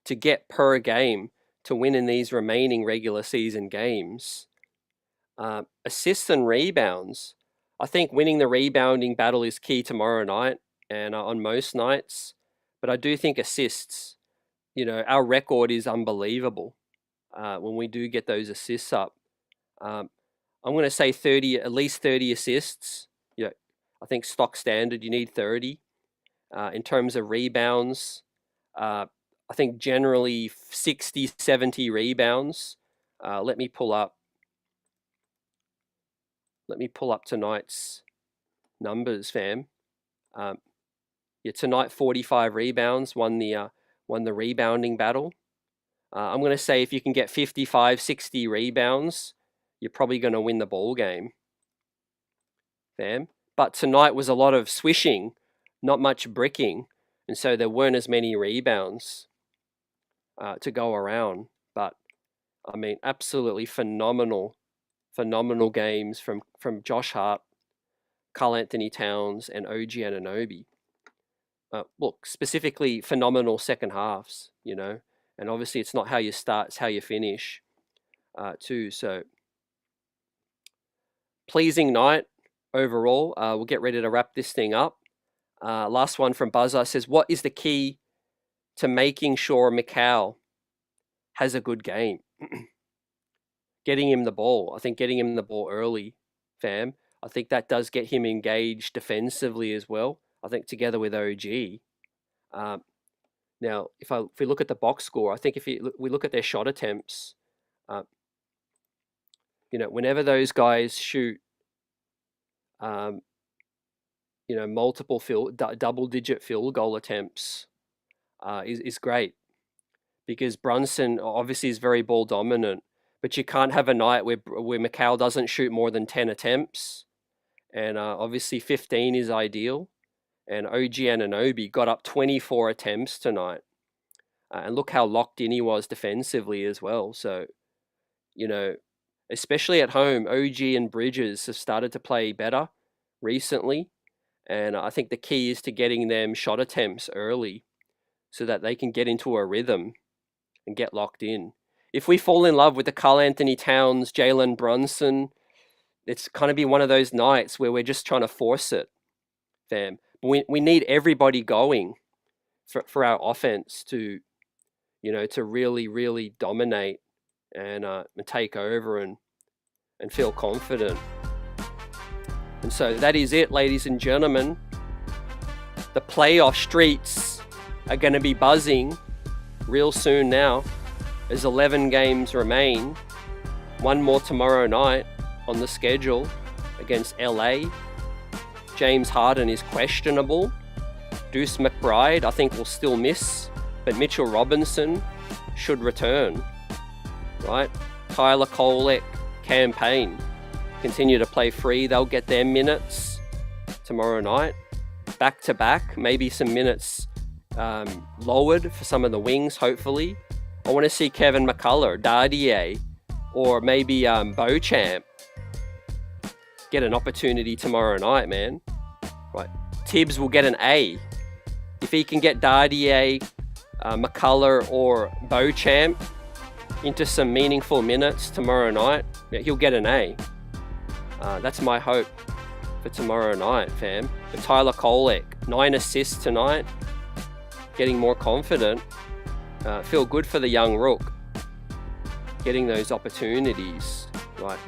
to get per game to win in these remaining regular season games? Assists and rebounds. I think winning the rebounding battle is key tomorrow night and on most nights. But I do think assists, our record is unbelievable when we do get those assists up. I'm going to say at least 30 assists. I think stock standard, you need 30. In terms of rebounds, I think generally 60, 70 rebounds. Let me pull up tonight's numbers, fam. Tonight 45 rebounds won the rebounding battle. I'm going to say if you can get 55, 60 rebounds, you're probably going to win the ball game, fam. But tonight was a lot of swishing, not much bricking, and so there weren't as many rebounds to go around. But I mean, absolutely phenomenal games from Josh Hart, Karl Anthony Towns, and OG Anunoby. Look, specifically phenomenal second halves, and obviously it's not how you start, it's how you finish too. So pleasing night overall. We'll get ready to wrap this thing up. Last one from Buzzer says, what is the key to making sure Mikal has a good game? Getting him the ball. I think getting him the ball early, fam. I think that does get him engaged defensively as well. I think together with OG. Now, if we look at the box score, I think if we look at their shot attempts, whenever those guys shoot, you know, multiple double-digit field goal attempts is great, because Brunson obviously is very ball dominant, but you can't have a night where Mikal doesn't shoot more than 10 attempts, and obviously 15 is ideal. And OG Anunoby got up 24 attempts tonight, and look how locked in he was defensively as well. So, you know, especially at home, OG and Bridges have started to play better recently, and I think the key is to getting them shot attempts early so that they can get into a rhythm and get locked in. If we fall in love with the Karl-Anthony Towns, Jalen Brunson, it's kind of be one of those nights where we're just trying to force it, fam. We need everybody going for our offense to, you know, to really, really dominate and take over and feel confident. And so that is it, ladies and gentlemen. The playoff streets are going to be buzzing real soon now, as 11 games remain. One more tomorrow night on the schedule against LA. James Harden is questionable. Deuce McBride, I think, will still miss, but Mitchell Robinson should return, right? Tyler Kolek, Cam Payne continue to play free. They'll get their minutes tomorrow night. Back to back, maybe some minutes lowered for some of the wings, hopefully. I want to see Kevin McCullough, Dardier, or maybe Beauchamp get an opportunity tomorrow night, man. Right, Tibbs will get an A. If he can get Dardier, McCullough, or Beauchamp into some meaningful minutes tomorrow night, yeah, he'll get an A. That's my hope for tomorrow night, fam. But Tyler Kolek, 9 assists tonight, getting more confident. Feel good for the young rook, getting those opportunities. Right,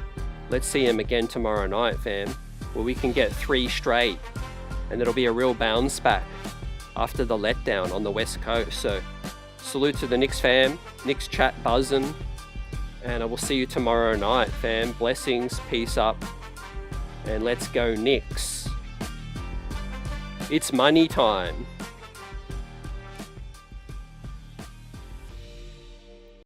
let's see him again tomorrow night, fam, where we can get 3 straight, and it'll be a real bounce back after the letdown on the West Coast. So salute to the Knicks fam, Knicks chat buzzing, and I will see you tomorrow night, fam. Blessings, peace up, and let's go Knicks. It's money time.